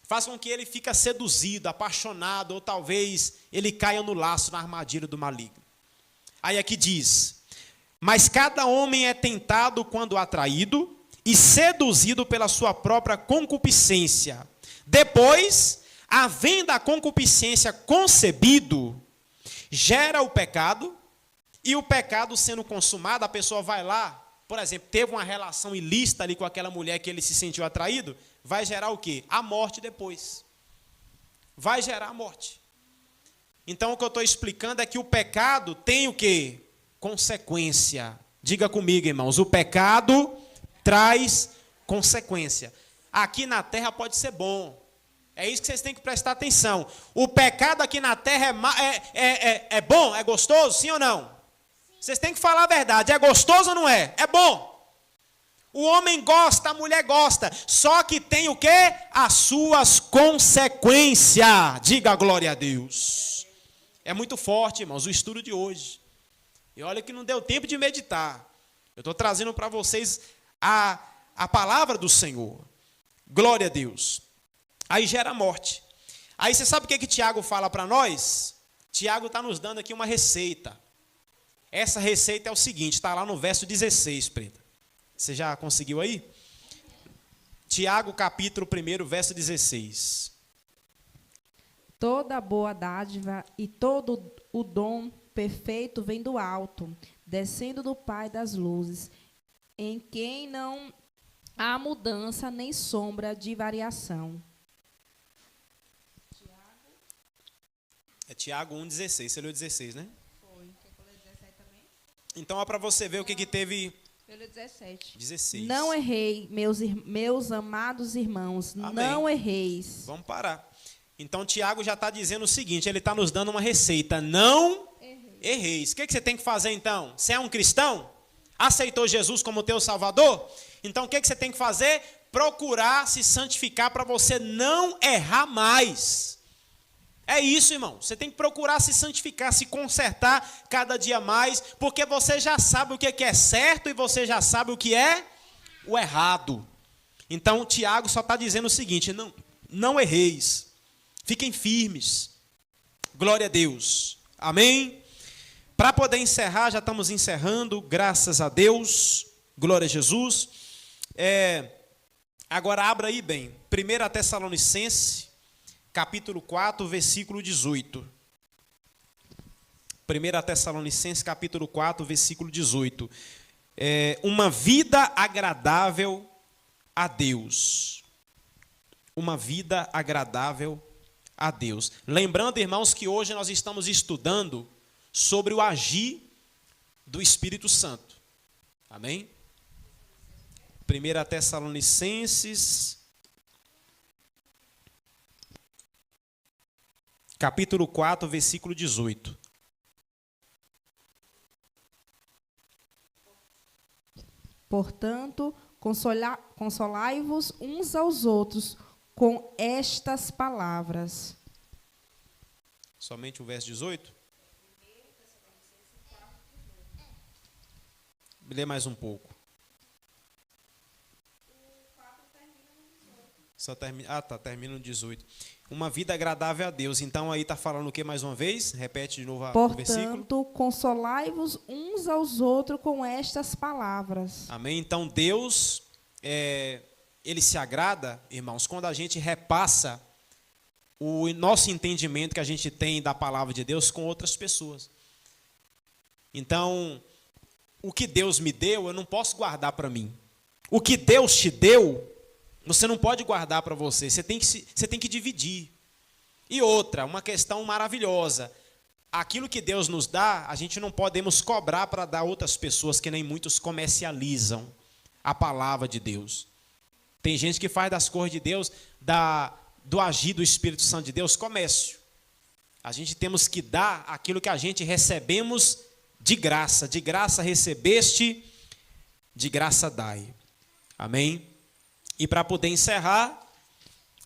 Faz com que ele fique seduzido, apaixonado, ou talvez ele caia no laço, na armadilha do maligno. Aí aqui diz: mas cada homem é tentado quando atraído e seduzido pela sua própria concupiscência. Depois, havendo a concupiscência concebido, gera o pecado, e o pecado sendo consumado, a pessoa vai lá, por exemplo, teve uma relação ilícita ali com aquela mulher que ele se sentiu atraído, vai gerar o quê? A morte depois. Vai gerar a morte. Então o que eu estou explicando é que o pecado tem o quê? Consequência. Diga comigo, irmãos, o pecado traz consequência. Aqui na terra pode ser bom. É isso que vocês têm que prestar atenção. O pecado aqui na terra é bom? É gostoso? Sim ou não? Vocês têm que falar a verdade. É gostoso ou não é? É bom. O homem gosta, a mulher gosta. Só que tem o quê? As suas consequências. Diga glória a Deus. É muito forte, irmãos, o estudo de hoje. E olha que não deu tempo de meditar. Eu estou trazendo para vocês a palavra do Senhor. Glória a Deus. Aí gera a morte. Aí você sabe o que Tiago fala para nós? Tiago está nos dando aqui uma receita. Essa receita é o seguinte, está lá no verso 16, Preta. Você já conseguiu aí? Tiago, capítulo 1, verso 16. Toda boa dádiva e todo o dom perfeito vem do alto, descendo do Pai das luzes, em quem não há mudança nem sombra de variação. É Tiago 1,16. Você leu 16, né? Foi. Quer que eu leia 17 também? Então, é para você ver o que teve... Eu leio 17. 16. Não errei, meus amados irmãos. Amém. Não erreis. Vamos parar. Então, Tiago já está dizendo o seguinte, ele está nos dando uma receita. Não erreis. O que você tem que fazer, então? Você é um cristão? Aceitou Jesus como teu Salvador? Então, o que você tem que fazer? Procurar se santificar para você não errar mais. É isso, irmão. Você tem que procurar se santificar, se consertar cada dia mais, porque você já sabe o que é certo e você já sabe o que é o errado. Então, Tiago só está dizendo o seguinte, não erreis. Fiquem firmes. Glória a Deus. Amém? Para poder encerrar, já estamos encerrando, graças a Deus, glória a Jesus. Agora abra aí bem, 1 Tessalonicenses, capítulo 4, versículo 18. 1 Tessalonicenses, capítulo 4, versículo 18. Uma vida agradável a Deus. Uma vida agradável a Deus. Lembrando, irmãos, que hoje nós estamos estudando sobre o agir do Espírito Santo. Amém? 1 Tessalonicenses, capítulo 4, versículo 18. Portanto, consolai-vos uns aos outros com estas palavras. Somente o verso 18? Lê mais um pouco. Termina no 18. Uma vida agradável a Deus. Então aí está falando o que mais uma vez? Repete de novo o versículo. Portanto, consolai-vos uns aos outros com estas palavras. Amém? Então Deus, Ele se agrada, irmãos, quando a gente repassa o nosso entendimento que a gente tem da palavra de Deus com outras pessoas. Então, o que Deus me deu, eu não posso guardar para mim. O que Deus te deu, você não pode guardar para você. Você tem que dividir. E outra, uma questão maravilhosa. Aquilo que Deus nos dá, a gente não podemos cobrar para dar a outras pessoas, que nem muitos comercializam a palavra de Deus. Tem gente que faz das coisas de Deus, do agir do Espírito Santo de Deus, comércio. A gente temos que dar aquilo que a gente recebemos de graça. De graça recebeste, de graça dai. Amém? E para poder encerrar,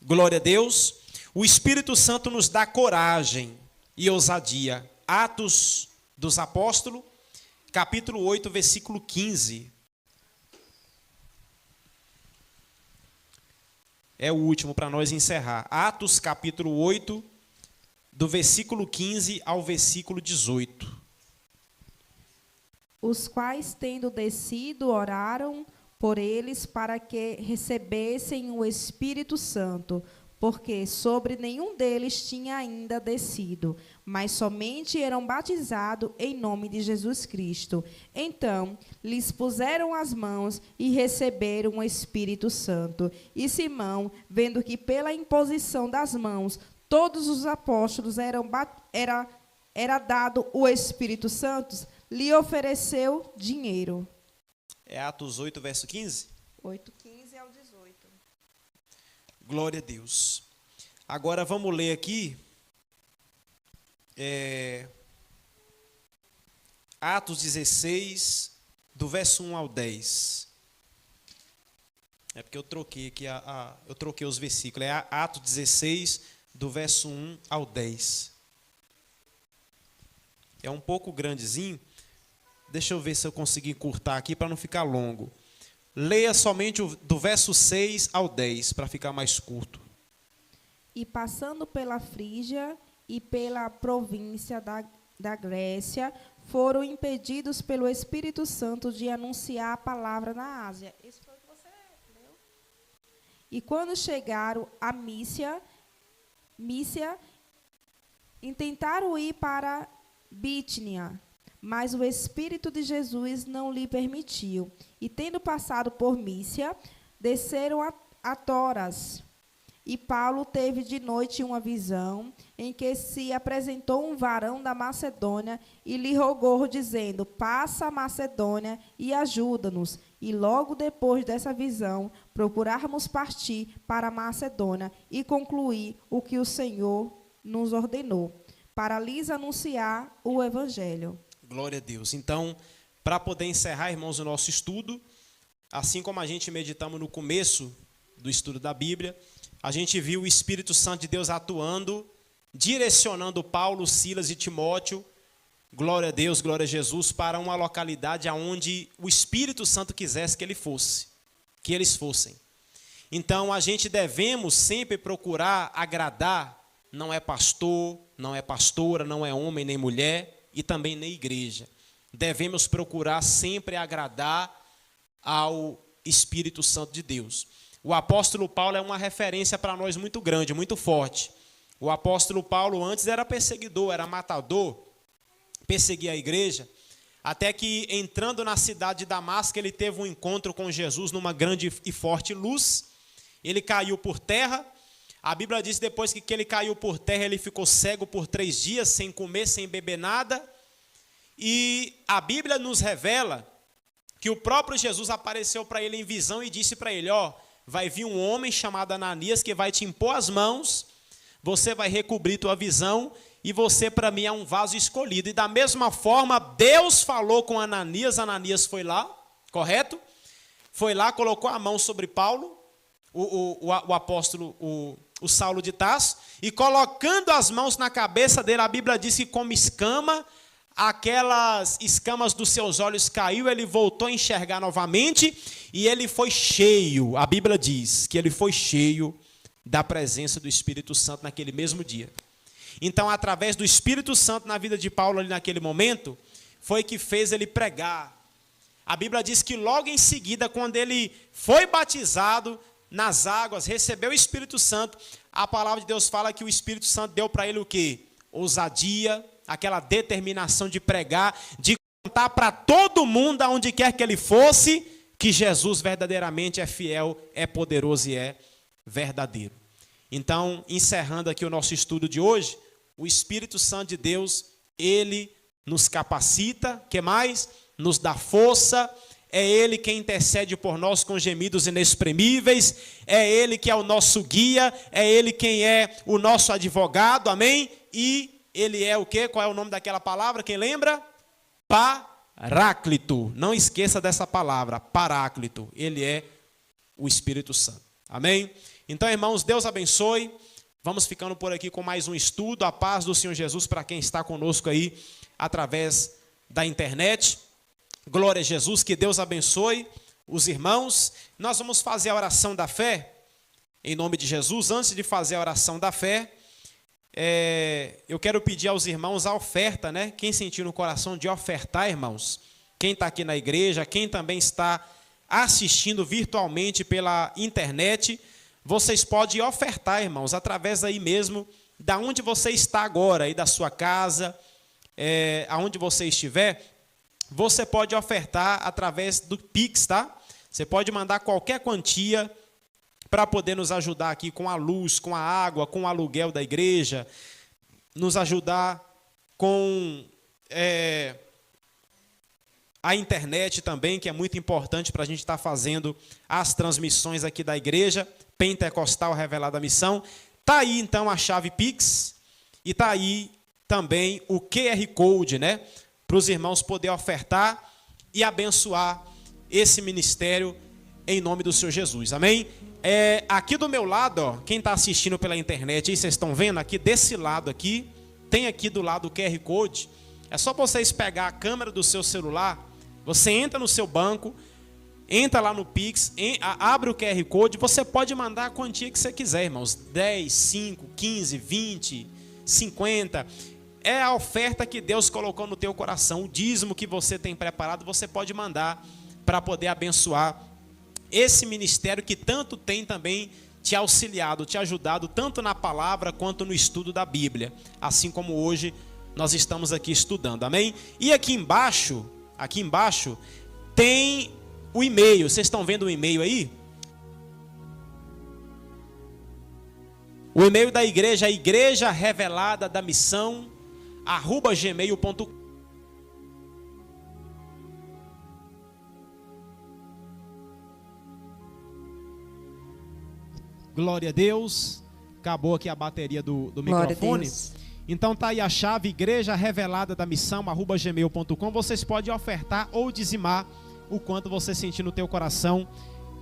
glória a Deus, o Espírito Santo nos dá coragem e ousadia. Atos dos Apóstolos, capítulo 8, versículo 15. É o último para nós encerrar. Atos, capítulo 8, do versículo 15 ao versículo 18. Os quais, tendo descido, oraram por eles para que recebessem o Espírito Santo, porque sobre nenhum deles tinha ainda descido, mas somente eram batizados em nome de Jesus Cristo. Então, lhes puseram as mãos e receberam o Espírito Santo. E Simão, vendo que pela imposição das mãos todos os apóstolos era dado o Espírito Santo, lhe ofereceu dinheiro. É Atos 8, verso 15? 8, 15 ao 18. Glória a Deus. Agora vamos ler aqui. Atos 16, do verso 1 ao 10. É porque eu troquei aqui, eu troquei os versículos. É Atos 16, do verso 1 ao 10. É um pouco grandezinho. Deixa eu ver se eu consigo encurtar aqui para não ficar longo. Leia somente do verso 6 ao 10, para ficar mais curto. E passando pela Frígia e pela província da Grécia, foram impedidos pelo Espírito Santo de anunciar a palavra na Ásia. Esse foi o que você leu? E quando chegaram a Mísia, intentaram ir para Bítinia, mas o Espírito de Jesus não lhe permitiu. E, tendo passado por Mísia, desceram a Toras. E Paulo teve de noite uma visão, em que se apresentou um varão da Macedônia e lhe rogou, dizendo: passa a Macedônia e ajuda-nos. E logo depois dessa visão, procurarmos partir para a Macedônia e concluir o que o Senhor nos ordenou, para lhes anunciar o Evangelho. Glória a Deus. Então, para poder encerrar, irmãos, o nosso estudo, assim como a gente meditamos no começo do estudo da Bíblia, a gente viu o Espírito Santo de Deus atuando, direcionando Paulo, Silas e Timóteo, glória a Deus, glória a Jesus, para uma localidade aonde o Espírito Santo quisesse que eles fossem. Então, a gente devemos sempre procurar agradar, não é pastor, não é pastora, não é homem nem mulher, e também na igreja. Devemos procurar sempre agradar ao Espírito Santo de Deus. O apóstolo Paulo é uma referência para nós muito grande, muito forte. O apóstolo Paulo antes era perseguidor, era matador, perseguia a igreja, até que entrando na cidade de Damasco, ele teve um encontro com Jesus numa grande e forte luz. Ele caiu por terra. A Bíblia diz que depois que ele caiu por terra, ele ficou cego por 3 dias, sem comer, sem beber nada. E a Bíblia nos revela que o próprio Jesus apareceu para ele em visão e disse para ele, ó, vai vir um homem chamado Ananias que vai te impor as mãos, você vai recobrir tua visão e você para mim é um vaso escolhido. E da mesma forma, Deus falou com Ananias, Ananias foi lá, correto? Foi lá, colocou a mão sobre Paulo, o apóstolo, o Saulo de Tarso, e colocando as mãos na cabeça dele, a Bíblia diz que como escama, aquelas escamas dos seus olhos caiu, ele voltou a enxergar novamente e ele foi cheio, a Bíblia diz que ele foi cheio da presença do Espírito Santo naquele mesmo dia. Então, através do Espírito Santo na vida de Paulo ali naquele momento, foi que fez ele pregar. A Bíblia diz que logo em seguida, quando ele foi batizado nas águas, recebeu o Espírito Santo, a palavra de Deus fala que o Espírito Santo deu para ele o quê? Ousadia, aquela determinação de pregar, de contar para todo mundo, aonde quer que ele fosse, que Jesus verdadeiramente é fiel, é poderoso e é verdadeiro. Então, encerrando aqui o nosso estudo de hoje, o Espírito Santo de Deus, ele nos capacita, que mais? Nos dá força, é ele quem intercede por nós com gemidos inexprimíveis, é ele que é o nosso guia, é ele quem é o nosso advogado, amém? E ele é o quê? Qual é o nome daquela palavra? Quem lembra? Paráclito. Não esqueça dessa palavra, Paráclito. Ele é o Espírito Santo. Amém? Então, irmãos, Deus abençoe. Vamos ficando por aqui com mais um estudo. A paz do Senhor Jesus para quem está conosco aí através da internet. Glória a Jesus, que Deus abençoe os irmãos. Nós vamos fazer a oração da fé, em nome de Jesus. Antes de fazer a oração da fé, eu quero pedir aos irmãos a oferta, né? Quem sentir no coração de ofertar, irmãos, quem está aqui na igreja, quem também está assistindo virtualmente pela internet, vocês podem ofertar, irmãos, através aí mesmo, da onde você está agora, aí da sua casa, aonde você estiver, você pode ofertar através do Pix, tá? Você pode mandar qualquer quantia para poder nos ajudar aqui com a luz, com a água, com o aluguel da igreja, nos ajudar com a internet também, que é muito importante para a gente estar fazendo as transmissões aqui da igreja Pentecostal Revelada Missão. Está aí então a chave Pix e está aí também o QR Code, né? Para os irmãos poderem ofertar e abençoar esse ministério em nome do Senhor Jesus, amém? Aqui do meu lado, ó, quem está assistindo pela internet, aí vocês estão vendo aqui, desse lado aqui, tem aqui do lado o QR Code. É só vocês pegar a câmera do seu celular, você entra no seu banco, entra lá no Pix, abre o QR Code, você pode mandar a quantia que você quiser, irmãos, 10, 5, 15, 20, 50, é a oferta que Deus colocou no teu coração, o dízimo que você tem preparado, você pode mandar para poder abençoar esse ministério que tanto tem também te auxiliado, te ajudado, tanto na palavra quanto no estudo da Bíblia, assim como hoje nós estamos aqui estudando, amém? E aqui embaixo tem o e-mail, vocês estão vendo o e-mail aí? O e-mail da igreja é Igreja Revelada da Missão, @gmail.com. Glória a Deus. Acabou aqui a bateria do microfone. Então tá aí a chave, Igreja Revelada da Missão, @gmail.com. Vocês podem ofertar ou dizimar o quanto você sentir no teu coração.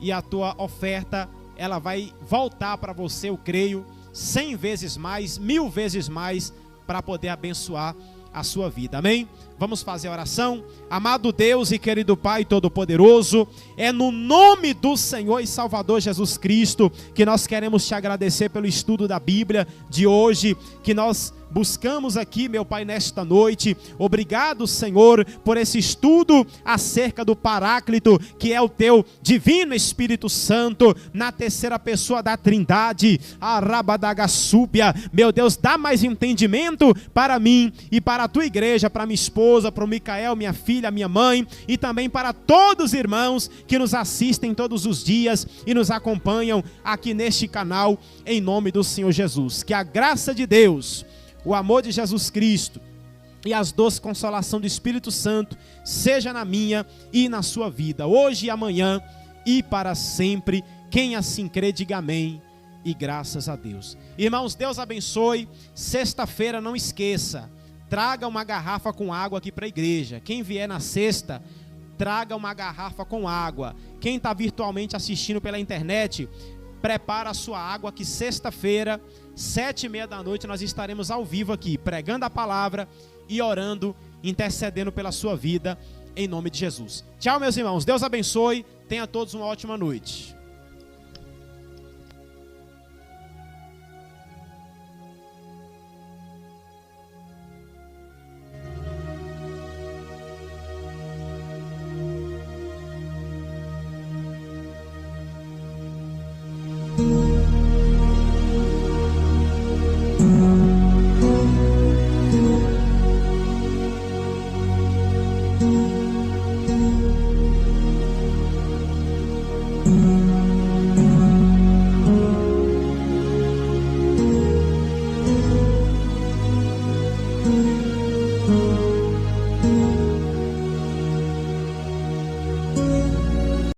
E a tua oferta, ela vai voltar para você, eu creio, 100 vezes mais, 1000 vezes mais, para poder abençoar a sua vida, amém? Vamos fazer a oração. Amado Deus e querido Pai Todo-Poderoso, é no nome do Senhor e Salvador Jesus Cristo que nós queremos te agradecer pelo estudo da Bíblia de hoje, que nós buscamos aqui, meu Pai, nesta noite. Obrigado, Senhor, por esse estudo acerca do Paráclito, que é o teu divino Espírito Santo, na terceira pessoa da Trindade, a Rabadagasúbia. Meu Deus, dá mais entendimento para mim e para a tua igreja, para minha esposa, para o Micael, minha filha, minha mãe, e também para todos os irmãos que nos assistem todos os dias e nos acompanham aqui neste canal, em nome do Senhor Jesus. Que a graça de Deus, o amor de Jesus Cristo e as doces consolação do Espírito Santo seja na minha e na sua vida, hoje e amanhã e para sempre. Quem assim crê, diga amém e graças a Deus. Irmãos, Deus abençoe. Sexta-feira, não esqueça, traga uma garrafa com água aqui para a igreja. Quem vier na sexta, traga uma garrafa com água. Quem está virtualmente assistindo pela internet, prepara a sua água, que sexta-feira, 7h30 da noite, nós estaremos ao vivo aqui, pregando a palavra e orando, intercedendo pela sua vida, em nome de Jesus. Tchau, meus irmãos. Deus abençoe. Tenha todos uma ótima noite.